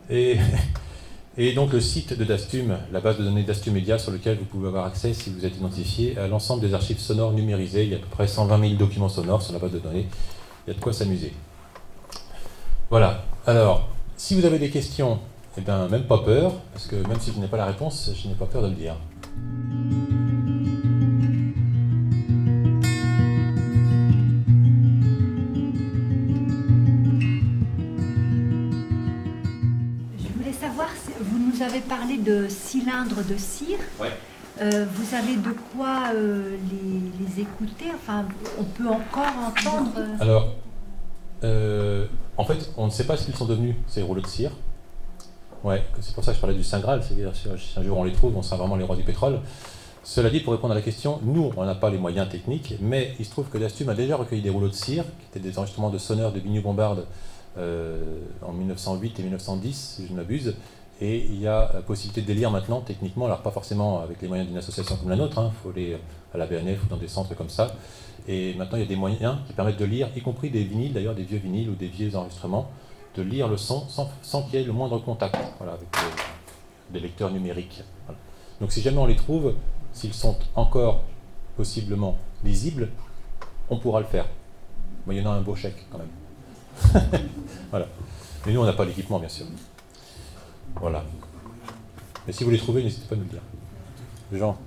Et donc le site de Dastum, la base de données Dastum Media, sur lequel vous pouvez avoir accès si vous êtes identifié à l'ensemble des archives sonores numérisées. Il y a à peu près 120 000 documents sonores sur la base de données. Il y a de quoi s'amuser. Voilà. Alors, si vous avez des questions, eh bien, même pas peur, parce que même si je n'ai pas la réponse, je n'ai pas peur de le dire. avez parlé de cylindres de cire. Ouais. Vous avez de quoi les écouter? Enfin, on peut encore entendre. Alors, en fait, on ne sait pas ce qu'ils sont devenus, ces rouleaux de cire. Ouais, c'est pour ça que je parlais du Saint Graal, c'est-à-dire si un jour on les trouve, on sera vraiment les rois du pétrole. Cela dit, pour répondre à la question, nous, on n'a pas les moyens techniques, mais il se trouve que Dastum a déjà recueilli des rouleaux de cire, qui étaient des enregistrements de sonneurs de Biniou-Bombard en 1908 et 1910, si je ne m'abuse, et il y a possibilité de les lire maintenant, techniquement, alors pas forcément avec les moyens d'une association comme la nôtre, il faut aller à la BNF ou dans des centres comme ça, et maintenant il y a des moyens qui permettent de lire, y compris des vinyles, d'ailleurs des vieux vinyles ou des vieux enregistrements, de lire le son sans qu'il y ait le moindre contact, voilà, avec des lecteurs numériques. Voilà. Donc si jamais on les trouve, s'ils sont encore possiblement lisibles, on pourra le faire. Mais il y en a un beau chèque quand même. Voilà. Mais nous, on n'a pas l'équipement, bien sûr. Voilà. Mais si vous les trouvez, n'hésitez pas à nous le dire. Jean.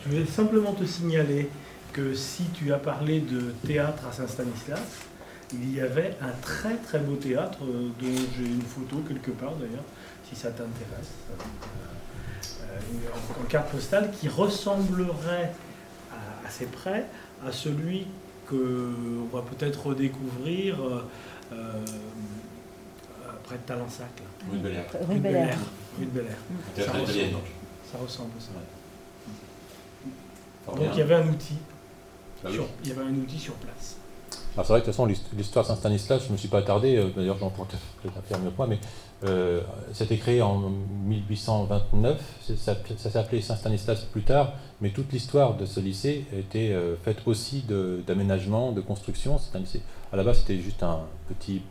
Je vais simplement te signaler que si tu as parlé de théâtre à Saint-Stanislas, il y avait un très très beau théâtre dont j'ai une photo quelque part d'ailleurs, si ça t'intéresse. En carte postale qui ressemblerait assez près à celui qu'on va peut-être redécouvrir près de Talensac. Rue de Bel Air. Rue de Bel Air. Rue de Bel Air. Ça ressemble à ça. Ouais. Donc il y avait un outil. Ah oui. Il y avait un outil sur place. Alors c'est vrai que de toute façon, l'histoire de Saint-Stanislas, je ne me suis pas attardé, d'ailleurs Jean pourrait peut-être faire mieux que moi, mais c'était créé en 1829, ça s'appelait Saint-Stanislas plus tard, mais toute l'histoire de ce lycée a été faite aussi d'aménagement, de construction. C'est un lycée. À la base, c'était juste un petit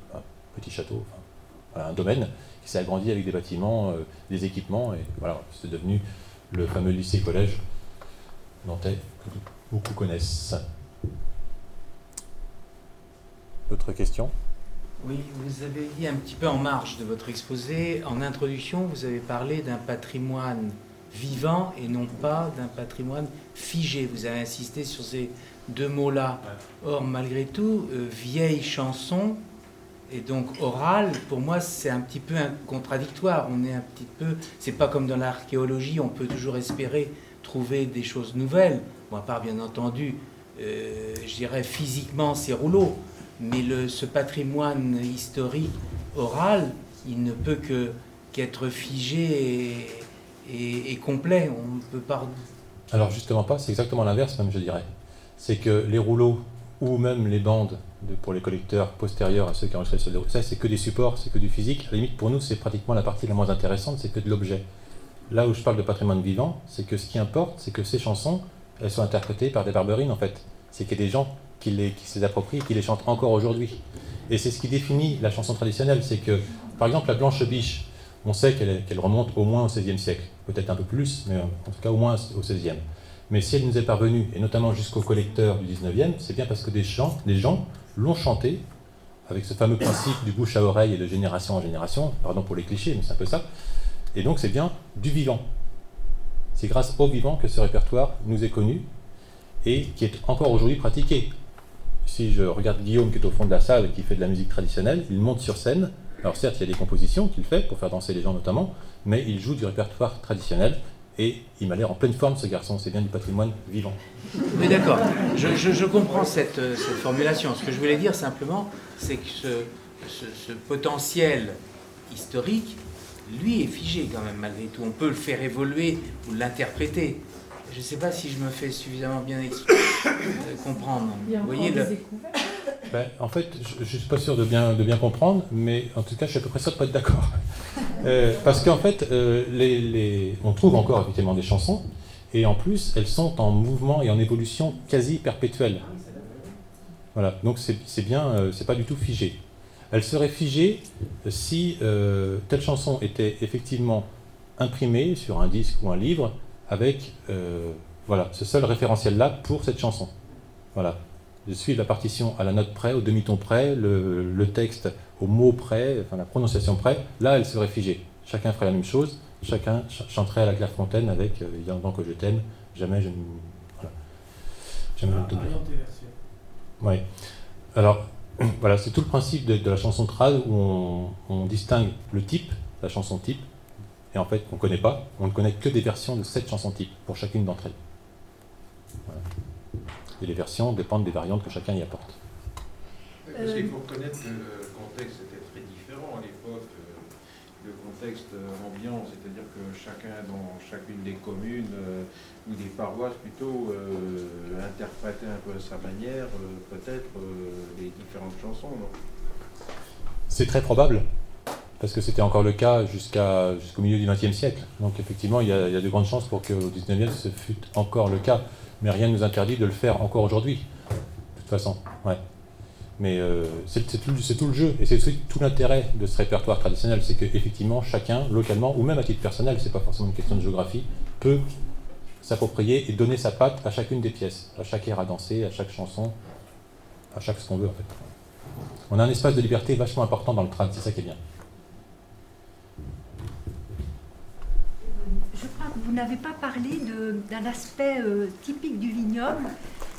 château, enfin, voilà, un domaine qui s'est agrandi avec des bâtiments, des équipements, et voilà, c'est devenu le fameux lycée-collège nantais que beaucoup connaissent. D'autres questions ? Oui, vous avez dit un petit peu en marge de votre exposé, en introduction, vous avez parlé d'un patrimoine vivant et non pas d'un patrimoine figé. Vous avez insisté sur ces deux mots-là. Or, malgré tout, vieille chanson et donc orale, pour moi, c'est un petit peu contradictoire. On est un petit peu, c'est pas comme dans l'archéologie, on peut toujours espérer trouver des choses nouvelles. Bon, à part, bien entendu, je dirais physiquement ces rouleaux. Mais ce patrimoine historique oral, il ne peut qu'être figé et complet. On ne peut pas... Alors justement pas, c'est exactement l'inverse même, je dirais. C'est que les rouleaux ou même les bandes pour les collecteurs postérieurs à ceux qui enregistrent ça, c'est que des supports, c'est que du physique. À la limite, pour nous, c'est pratiquement la partie la moins intéressante, c'est que de l'objet. Là où je parle de patrimoine vivant, c'est que ce qui importe, c'est que ces chansons, elles sont interprétées par des barberines en fait. C'est qu'il y a des gens qui se les approprient et qui les chantent encore aujourd'hui. Et c'est ce qui définit la chanson traditionnelle, c'est que, par exemple, la Blanche Biche, on sait qu'elle remonte au moins au XVIe siècle, peut-être un peu plus, mais en tout cas au moins au XVIe. Mais si elle nous est parvenue, et notamment jusqu'aux collecteurs du XIXe, c'est bien parce que des gens l'ont chantée, avec ce fameux principe du bouche à oreille et de génération en génération, pardon pour les clichés, mais c'est un peu ça, et donc c'est bien du vivant. C'est grâce au vivant que ce répertoire nous est connu, et qui est encore aujourd'hui pratiqué. Si je regarde Guillaume qui est au fond de la salle et qui fait de la musique traditionnelle, il monte sur scène. Alors certes, il y a des compositions qu'il fait pour faire danser les gens notamment, mais il joue du répertoire traditionnel et il m'a l'air en pleine forme ce garçon, c'est bien du patrimoine vivant. Mais d'accord, je comprends cette formulation. Ce que je voulais dire simplement, c'est que ce potentiel historique, lui, est figé quand même malgré tout. On peut le faire évoluer ou l'interpréter. Je ne sais pas si je me fais suffisamment bien comprendre. Vous voyez En fait, je ne suis pas sûr de bien comprendre, mais en tout cas, je suis à peu près sûr de ne pas être d'accord. Parce qu'en fait, on trouve encore effectivement des chansons, et en plus, elles sont en mouvement et en évolution quasi perpétuelle. Voilà, donc c'est bien, c'est pas du tout figé. Elle serait figée si telle chanson était effectivement imprimée sur un disque ou un livre, avec voilà, ce seul référentiel-là pour cette chanson. Voilà. Je suis la partition à la note près, au demi-ton près, le texte au mot près, enfin la prononciation près. Là, elle serait figée. Chacun ferait la même chose. Chacun chanterait à la Clairefontaine avec « Il y a longtemps que je t'aime, jamais je ne... » Voilà. Jamais je ne t'oublie. Oui. Alors, voilà, c'est tout le principe de la chanson trad où on distingue le type, la chanson type, et en fait on ne connaît pas, on ne connaît que des versions de cette chanson type pour chacune d'entre elles. Voilà. Et les versions dépendent des variantes que chacun y apporte. Parce qu'il faut reconnaître que le contexte était très différent à l'époque. Le contexte ambiant, c'est-à-dire que chacun dans chacune des communes ou des paroisses plutôt interprétait un peu à sa manière peut-être les différentes chansons. C'est très probable, parce que c'était encore le cas jusqu'au milieu du XXe siècle. Donc effectivement, il y a de grandes chances pour qu'au XIXe, ce fût encore le cas. Mais rien ne nous interdit de le faire encore aujourd'hui, de toute façon. Ouais. Mais c'est tout le jeu, et c'est tout l'intérêt de ce répertoire traditionnel, c'est qu'effectivement, chacun, localement, ou même à titre personnel, c'est pas forcément une question de géographie, peut s'approprier et donner sa patte à chacune des pièces, à chaque air à danser, à chaque chanson, à chaque ce qu'on veut en fait. On a un espace de liberté vachement important dans le trad, c'est ça qui est bien. Je crois que vous n'avez pas parlé d'un aspect typique du vignoble,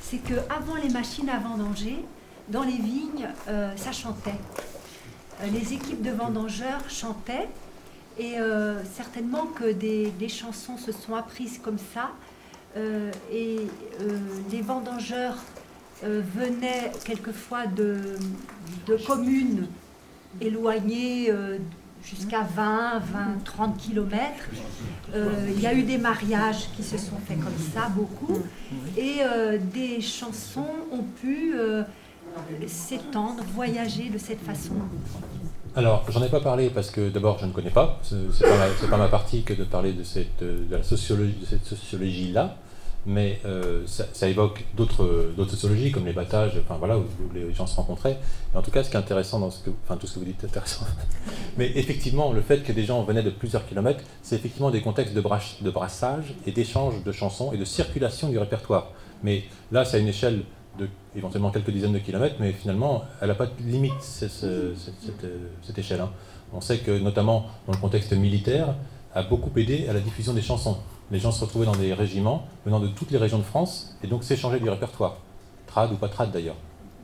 c'est qu'avant les machines à vendanger, dans les vignes, ça chantait. Les équipes de vendangeurs chantaient, et certainement que des chansons se sont apprises comme ça, et les vendangeurs venaient quelquefois de communes éloignées jusqu'à 20, 30 kilomètres. Il y a eu des mariages qui se sont faits comme ça, beaucoup, et des chansons ont pu s'étendre, voyager de cette façon. Alors, j'en ai pas parlé parce que d'abord je ne connais pas, c'est pas ma partie que de parler de cette sociologie-là, mais ça évoque d'autres sociologies comme les battages, enfin voilà, où les gens se rencontraient. Et en tout cas, ce qui est intéressant dans tout ce que vous dites est intéressant. Mais effectivement, le fait que des gens venaient de plusieurs kilomètres, c'est effectivement des contextes de brassage et d'échange de chansons et de circulation du répertoire. Mais là, c'est à une échelle de éventuellement quelques dizaines de kilomètres, mais finalement, elle n'a pas de limite, cette échelle. Hein. On sait que, notamment dans le contexte militaire, a beaucoup aidé à la diffusion des chansons. Les gens se retrouvaient dans des régiments venant de toutes les régions de France, et donc s'échangeaient du répertoire, trad ou pas trad d'ailleurs.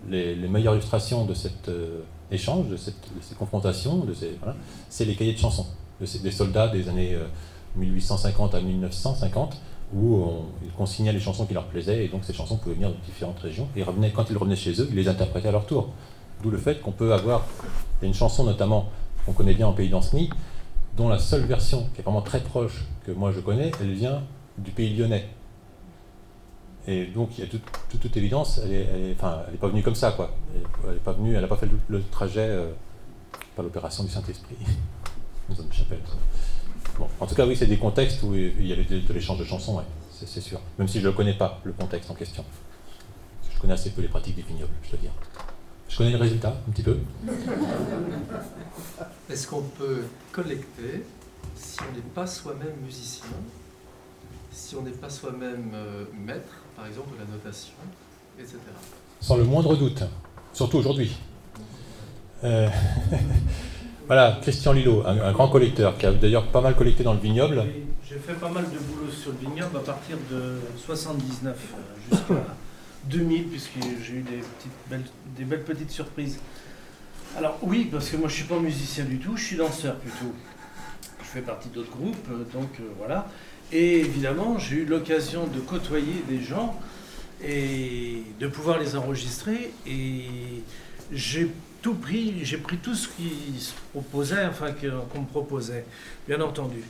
Les meilleures illustrations de cet échange, de ces confrontations, voilà, c'est les cahiers de chansons, des soldats des années 1850 à 1950, où ils consignaient les chansons qui leur plaisaient, et donc ces chansons pouvaient venir de différentes régions, et quand ils revenaient chez eux, ils les interprétaient à leur tour. D'où le fait qu'on peut avoir une chanson notamment qu'on connaît bien en pays d'Anceny, dont la seule version, qui est vraiment très proche, que moi je connais, elle vient du pays lyonnais. Et donc, il y a toute évidence, elle est pas venue comme ça, quoi. Elle n'a pas fait le trajet par l'opération du Saint-Esprit, dans une chapelle. Bon, en tout cas, oui, c'est des contextes où il y avait de l'échange de chansons, ouais, c'est sûr. Même si je ne connais pas, le contexte en question. Je connais assez peu les pratiques des vignobles, je dois dire. Je connais le résultat, un petit peu. Est-ce qu'on peut collecter si on n'est pas soi-même musicien, si on n'est pas soi-même maître, par exemple, de la notation, etc. Sans le moindre doute, surtout aujourd'hui. Voilà, Christian Lillo, un grand collecteur, qui a d'ailleurs pas mal collecté dans le vignoble. J'ai fait pas mal de boulot sur le vignoble à partir de 79 jusqu'à 2000, puisque j'ai eu des belles petites surprises. Alors oui, parce que moi je suis pas musicien du tout, je suis danseur plutôt. Je fais partie d'autres groupes, donc voilà. Et évidemment, j'ai eu l'occasion de côtoyer des gens et de pouvoir les enregistrer. Et j'ai pris tout ce qui se proposait, enfin qu'on me proposait, bien entendu.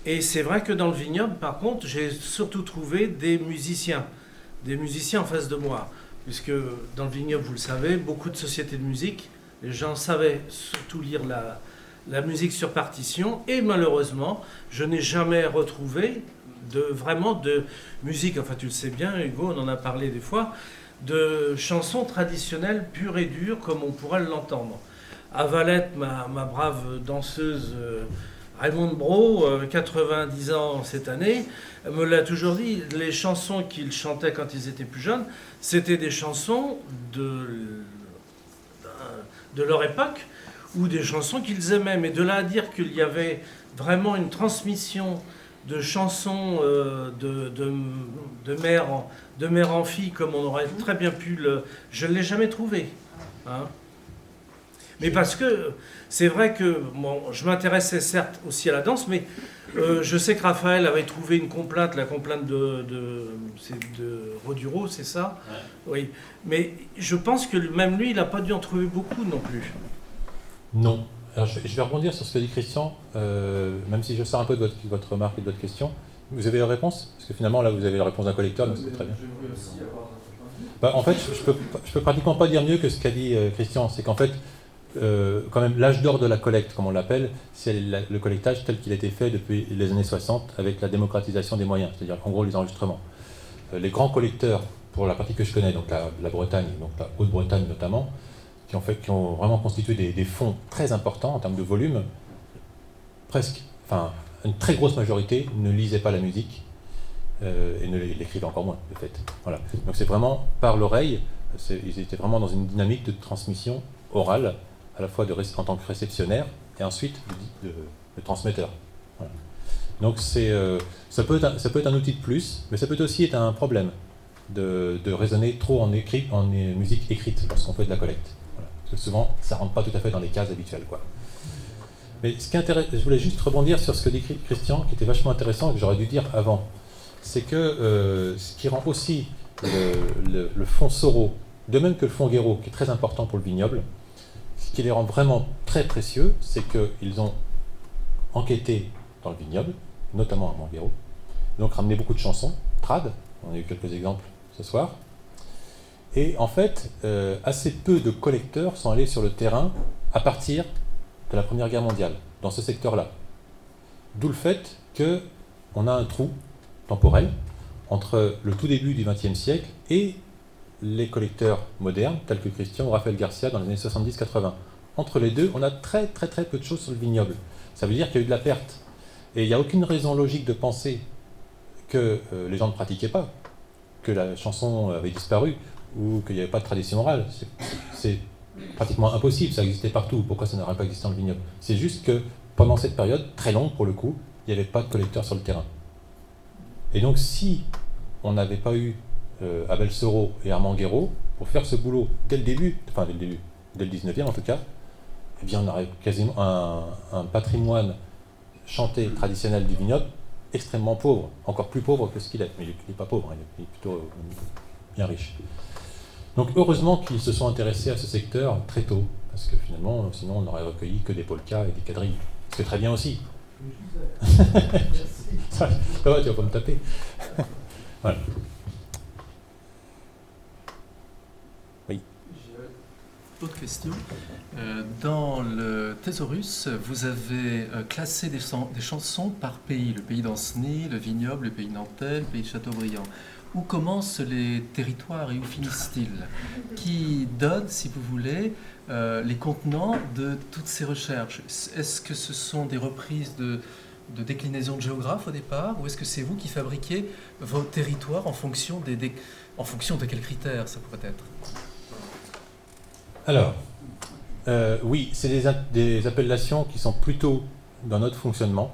Et c'est vrai que dans le vignoble, par contre, j'ai surtout trouvé des musiciens en face de moi. Puisque dans le vignoble, vous le savez, beaucoup de sociétés de musique, les gens savaient surtout lire la musique sur partition. Et malheureusement, je n'ai jamais retrouvé vraiment de musique, enfin tu le sais bien, Hugo, on en a parlé des fois, de chansons traditionnelles pures et dures comme on pourrait l'entendre. À Valette, ma brave danseuse Raymond Bro, 90 ans cette année, me l'a toujours dit, les chansons qu'ils chantaient quand ils étaient plus jeunes, c'était des chansons de leur époque ou des chansons qu'ils aimaient. Mais de là à dire qu'il y avait vraiment une transmission de chansons de mère en fille, comme on aurait très bien pu le... Je ne l'ai jamais trouvé. Hein. Mais parce que c'est vrai que bon, je m'intéressais certes aussi à la danse, mais je sais que Raphaël avait trouvé une complainte, la complainte de Roduro, c'est ça? Oui. Mais je pense que même lui, il n'a pas dû en trouver beaucoup non plus. Non. Alors, je vais rebondir sur ce que dit Christian, même si je sors un peu de votre remarque et de votre question. Vous avez la réponse? Parce que finalement, là, vous avez la réponse d'un collecteur, donc c'est très bien. J'aimerais aussi avoir votre point de vue. Bah, en fait, je peux pratiquement pas dire mieux que ce qu'a dit Christian. C'est qu'en fait, quand même, l'âge d'or de la collecte, comme on l'appelle, c'est le collectage tel qu'il a été fait depuis les années 60 avec la démocratisation des moyens, c'est-à-dire en gros les enregistrements. Les grands collecteurs, pour la partie que je connais, donc la Bretagne, donc la Haute-Bretagne notamment, qui ont vraiment constitué des fonds très importants en termes de volume, une très grosse majorité ne lisait pas la musique et ne l'écrivait encore moins, de fait. Voilà. Donc c'est vraiment par l'oreille, ils étaient vraiment dans une dynamique de transmission orale, à la fois en tant que réceptionnaire et ensuite de transmetteur. Voilà. Donc ça peut être un outil de plus, mais ça peut aussi être un problème de raisonner trop en musique écrite lorsqu'on fait de la collecte. Voilà. Parce que souvent, ça ne rentre pas tout à fait dans les cases habituelles, quoi. Mais je voulais juste rebondir sur ce que dit Christian, qui était vachement intéressant et que j'aurais dû dire avant. C'est que ce qui rend aussi le fonds Soro, de même que le fonds Guéraud, qui est très important pour le vignoble, ce qui les rend vraiment très précieux, c'est qu'ils ont enquêté dans le vignoble, notamment à Montguéraud, donc ramené beaucoup de chansons, trad, on a eu quelques exemples ce soir, et en fait, assez peu de collecteurs sont allés sur le terrain à partir de la Première Guerre mondiale, dans ce secteur-là. D'où le fait qu'on a un trou temporel entre le tout début du XXe siècle et les collecteurs modernes, tels que Christian ou Raphaël Garcia dans les années 70-80. Entre les deux, on a très très très peu de choses sur le vignoble. Ça veut dire qu'il y a eu de la perte. Et il n'y a aucune raison logique de penser que les gens ne pratiquaient pas, que la chanson avait disparu, ou qu'il n'y avait pas de tradition orale. C'est pratiquement impossible, ça existait partout. Pourquoi ça n'aurait pas existé dans le vignoble? C'est juste que pendant cette période, très longue pour le coup, il n'y avait pas de collecteurs sur le terrain. Et donc si on n'avait pas eu Abel Soro et Armand Guéraud pour faire ce boulot dès le début, dès le 19e en tout cas, eh bien on aurait quasiment un patrimoine chanté traditionnel du vignoble extrêmement pauvre, encore plus pauvre que ce qu'il est. Mais il n'est pas pauvre, hein, il est plutôt bien riche. Donc heureusement qu'ils se sont intéressés à ce secteur très tôt, parce que finalement, sinon on n'aurait recueilli que des polkas et des quadrilles. C'est très bien aussi. Ça va, tu vas pas me taper. Voilà. Oui. Autre question. Dans le Thésaurus, vous avez classé des chansons par pays. Le pays d'Ancenis, le vignoble, le pays nantais, le pays de Châteaubriand. Où commencent les territoires et où finissent-ils? Qui donne, si vous voulez, les contenants de toutes ces recherches? Est-ce que ce sont des reprises de déclinaison de géographes au départ, ou est-ce que c'est vous qui fabriquez vos territoires en fonction de quels critères ça pourrait être? Alors, oui, c'est des appellations qui sont plutôt dans notre fonctionnement.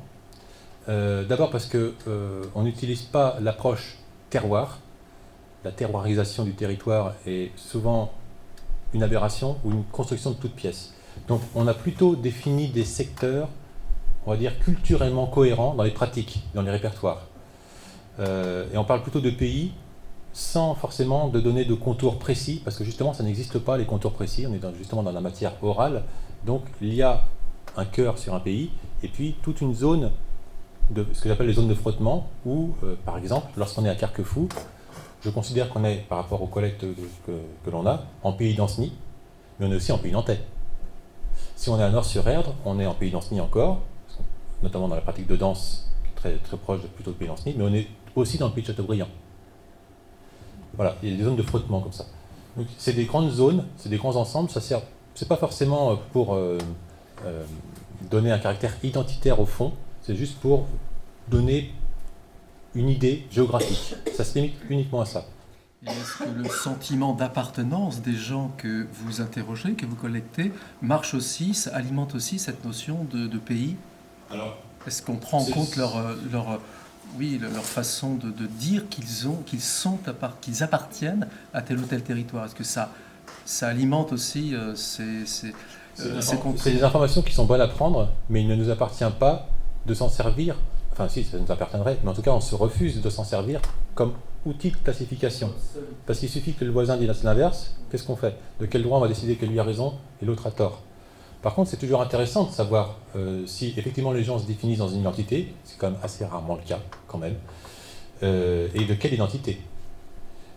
D'abord parce qu'on n'utilise pas l'approche terroir. La terroirisation du territoire est souvent une aberration ou une construction de toute pièce. Donc on a plutôt défini des secteurs, on va dire, culturellement cohérents dans les pratiques, dans les répertoires. Et on parle plutôt de pays sans forcément de donner de contours précis, parce que justement ça n'existe pas les contours précis, on est justement dans la matière orale, donc il y a un cœur sur un pays, et puis toute une zone, de ce que j'appelle les zones de frottement, où par exemple, lorsqu'on est à Carquefou, je considère qu'on est, par rapport aux collectes que l'on a, en pays d'Ancenis, mais on est aussi en pays nantais. Si on est à Nord-sur-Erdre, on est en pays d'Ancenis encore, notamment dans la pratique de danse, qui est très, très proche plutôt de pays d'Ancenis, mais on est aussi dans le pays de Châteaubriand. Voilà, il y a des zones de frottement comme ça. Donc c'est des grandes zones, c'est des grands ensembles, ça sert, c'est pas forcément pour donner un caractère identitaire au fond, c'est juste pour donner une idée géographique. Ça se limite uniquement à ça. Et est-ce que le sentiment d'appartenance des gens que vous interrogez, que vous collectez, marche aussi, ça alimente aussi cette notion de pays? Alors, est-ce qu'on prend en compte leur façon de dire qu'ils appartiennent à tel ou tel territoire? Est-ce que ça alimente aussi C'est des informations qui sont bonnes à prendre, mais il ne nous appartient pas de s'en servir. Enfin, si, ça nous appartiendrait, mais en tout cas, on se refuse de s'en servir comme outil de classification. Parce qu'il suffit que le voisin dise l'inverse, qu'est-ce qu'on fait? De quel droit on va décider que lui a raison et l'autre a tort? Par contre, c'est toujours intéressant de savoir si effectivement les gens se définissent dans une identité, c'est quand même assez rarement le cas, quand même, et de quelle identité.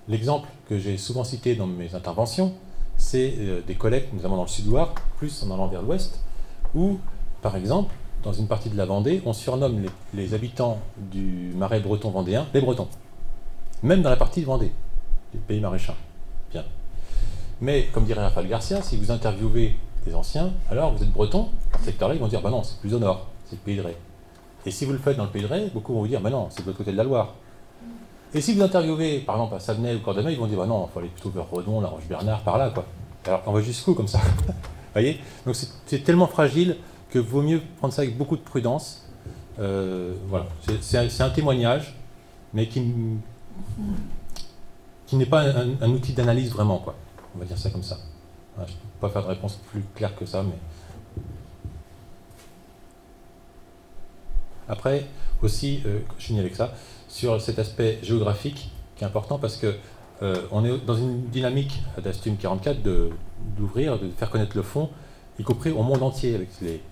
L'exemple que j'ai souvent cité dans mes interventions, c'est des collectes, notamment dans le Sud-Loire, plus en allant vers l'Ouest, où, par exemple, dans une partie de la Vendée, on surnomme les habitants du Marais breton vendéen les Bretons. Même dans la partie de Vendée, du pays maraîchins. Bien. Mais, comme dirait Raphaël Garcia, si vous interviewez des anciens, alors vous êtes breton, dans ce secteur-là, ils vont dire, bah non, c'est plus au nord, c'est le pays de Ré. Et si vous le faites dans le pays de Ré, beaucoup vont vous dire, bah non, c'est de l'autre côté de la Loire. Et si vous interviewez, par exemple, à Savenay ou Cordemais, ils vont dire, bah non, il faut aller plutôt vers Redon, La Roche-Bernard, par là, quoi. Alors on va jusqu'où, comme ça? Vous voyez? Donc c'est tellement fragile que vaut mieux prendre ça avec beaucoup de prudence. Voilà. C'est un témoignage, mais qui n'est pas un outil d'analyse vraiment, quoi. On va dire ça comme ça. Voilà, je ne peux pas faire de réponse plus claire que ça, mais... Après, aussi, je finis avec ça, sur cet aspect géographique qui est important parce que on est dans une dynamique d'Astum 44 d'ouvrir, de faire connaître le fond, y compris au monde entier avec les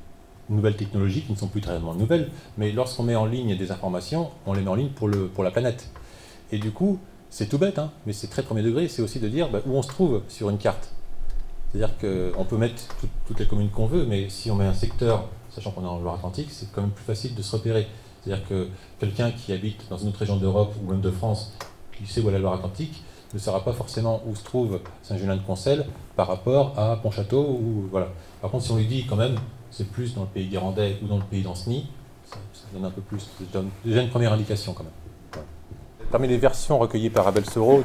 nouvelles technologies qui ne sont plus très réellement nouvelles, mais lorsqu'on met en ligne des informations, on les met en ligne pour la planète. Et du coup, c'est tout bête, hein, mais c'est très premier degré, c'est aussi de dire où on se trouve sur une carte. C'est-à-dire qu'on peut mettre toutes les communes qu'on veut, mais si on met un secteur, sachant qu'on est en Loire-Atlantique, c'est quand même plus facile de se repérer. C'est-à-dire que quelqu'un qui habite dans une autre région d'Europe ou même de France, qui sait où est la Loire-Atlantique, ne saura pas forcément où se trouve Saint-Julien-de-Concelles par rapport à Pontchâteau. Voilà. Par contre, si on lui dit quand même, c'est plus dans le pays guérandais ou dans le pays d'Ancenis, ça donne un peu plus, ça donne déjà une première indication quand même. Voilà. Parmi les versions recueillies par Abel Soro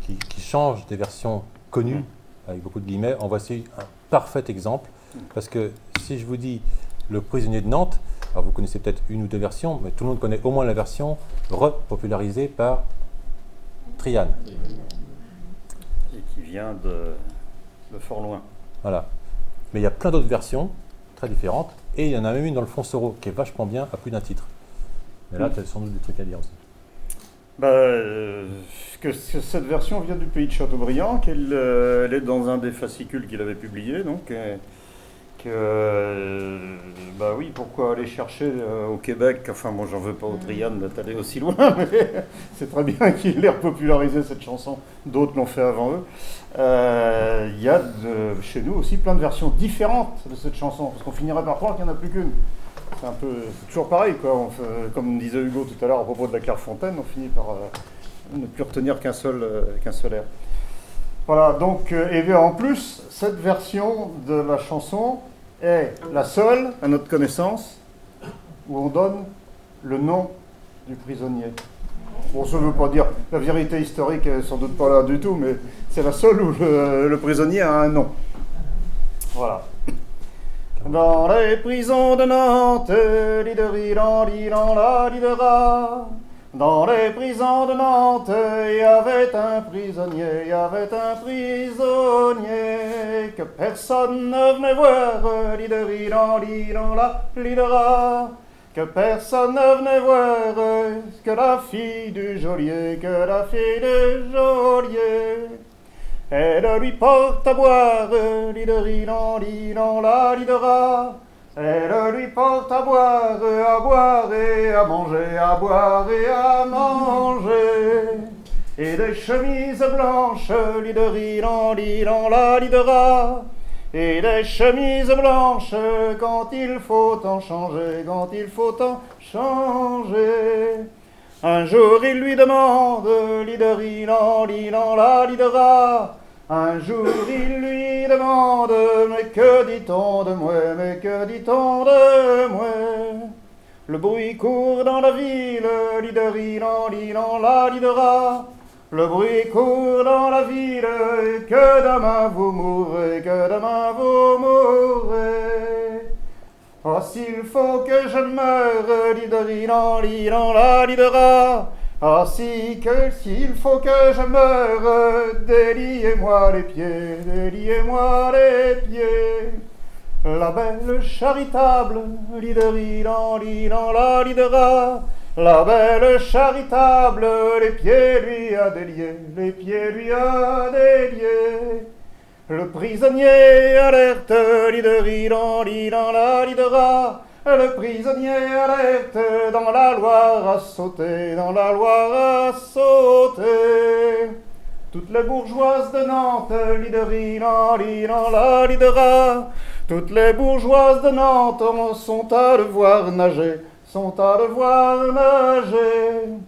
qui changent des versions connues, avec beaucoup de guillemets, en voici un parfait exemple. Parce que si je vous dis Le prisonnier de Nantes, alors vous connaissez peut-être une ou deux versions, mais tout le monde connaît au moins la version repopularisée par Triane. Et qui vient de fort loin. Voilà. Mais il y a plein d'autres versions, très différentes, et il y en a même une dans le Fond Soro, qui est vachement bien, à plus d'un titre. Mais là, tu as sans doute des trucs à dire aussi. Que cette version vient du pays de Chateaubriand, qu'elle est dans un des fascicules qu'il avait publié, donc... oui, pourquoi aller chercher au Québec? Enfin, bon, j'en veux pas au Triane d'être allé aussi loin, mais c'est très bien qu'il ait repopularisé cette chanson. D'autres l'ont fait avant eux. Il y a chez nous aussi plein de versions différentes de cette chanson, parce qu'on finirait par croire qu'il n'y en a plus qu'une. C'est toujours pareil, quoi. Comme disait Hugo tout à l'heure à propos de la Clairefontaine, on finit par ne plus retenir qu'un seul air. Voilà, donc, et bien en plus, cette version de la chanson est la seule, à notre connaissance, où on donne le nom du prisonnier. Bon, ça ne veut pas dire, la vérité historique est sans doute pas là du tout, mais c'est la seule où le prisonnier a un nom. Voilà. Dans les prisons de Nantes, lidera. Dans les prisons de Nantes, il y avait un prisonnier, que personne ne venait voir, lidera, que personne ne venait voir, que la fille du geôlier, elle lui porte à boire, lidera. Elle lui porte à boire et à manger, à boire et à manger. Et des chemises blanches, lidera. Et des chemises blanches quand il faut en changer, Un jour il lui demande, lidera. Un jour il lui demande, mais que dit-on de moi, Le bruit court dans la ville, lidera. Le bruit court dans la ville, que demain vous mourrez, Oh, s'il faut que je meure, lidera. Ah, s'il faut que je meure, déliez-moi les pieds. La belle charitable, lideridan, lidan, la lidera. La belle charitable, les pieds lui a déliés, les pieds lui a déliés. Le prisonnier alerte, lideridan, lidan, la lidera. Le prisonnier alerte, dans la Loire a sauté, dans la Loire a sauté. Toutes les bourgeoises de Nantes, lideridan, lidan, la lidera. Toutes les bourgeoises de Nantes sont à le voir nager, sont à le voir nager.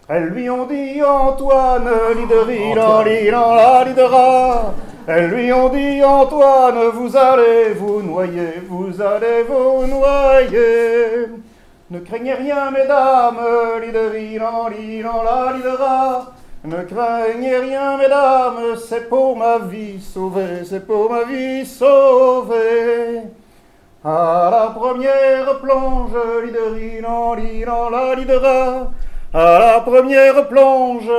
Elles lui ont dit Antoine, lideridan, lidan, la lidera. Elles lui ont dit Antoine, vous allez vous noyer, vous allez vous noyer. Ne craignez rien, mesdames, lideridan, lidan, la lidera. Ne craignez rien, mesdames, c'est pour ma vie sauvée, c'est pour ma vie sauvée. À la première plonge, lideridan, lidan, la lidera. À la première plonge,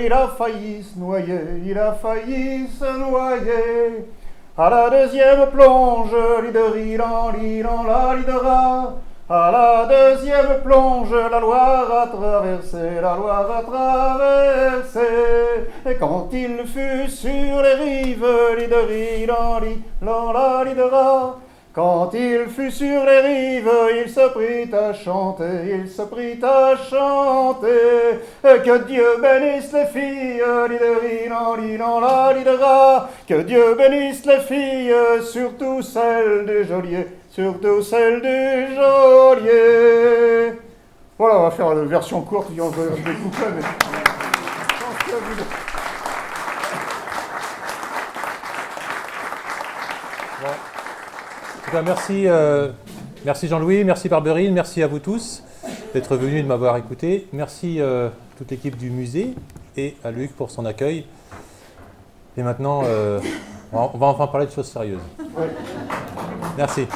il a failli se noyer, il a failli se noyer. À la deuxième plonge, lideridan, lidan, la lidera. À la deuxième plonge, la Loire a traversé, la Loire a traversé. Et quand il fut sur les rives, lideridan, lidan, la lidera. Quand il fut sur les rives, il se prit à chanter, il se prit à chanter. Que Dieu bénisse les filles, lideridan, lidan, la lidera. Que Dieu bénisse les filles, surtout celles du geôlier, surtout celles du geôlier. Voilà, on va faire une version courte, on va découper, mais... Merci, merci Jean-Louis, merci Barberine, merci à vous tous d'être venus et de m'avoir écouté. Merci toute l'équipe du musée et à Luc pour son accueil. Et maintenant, on va enfin parler de choses sérieuses. Merci.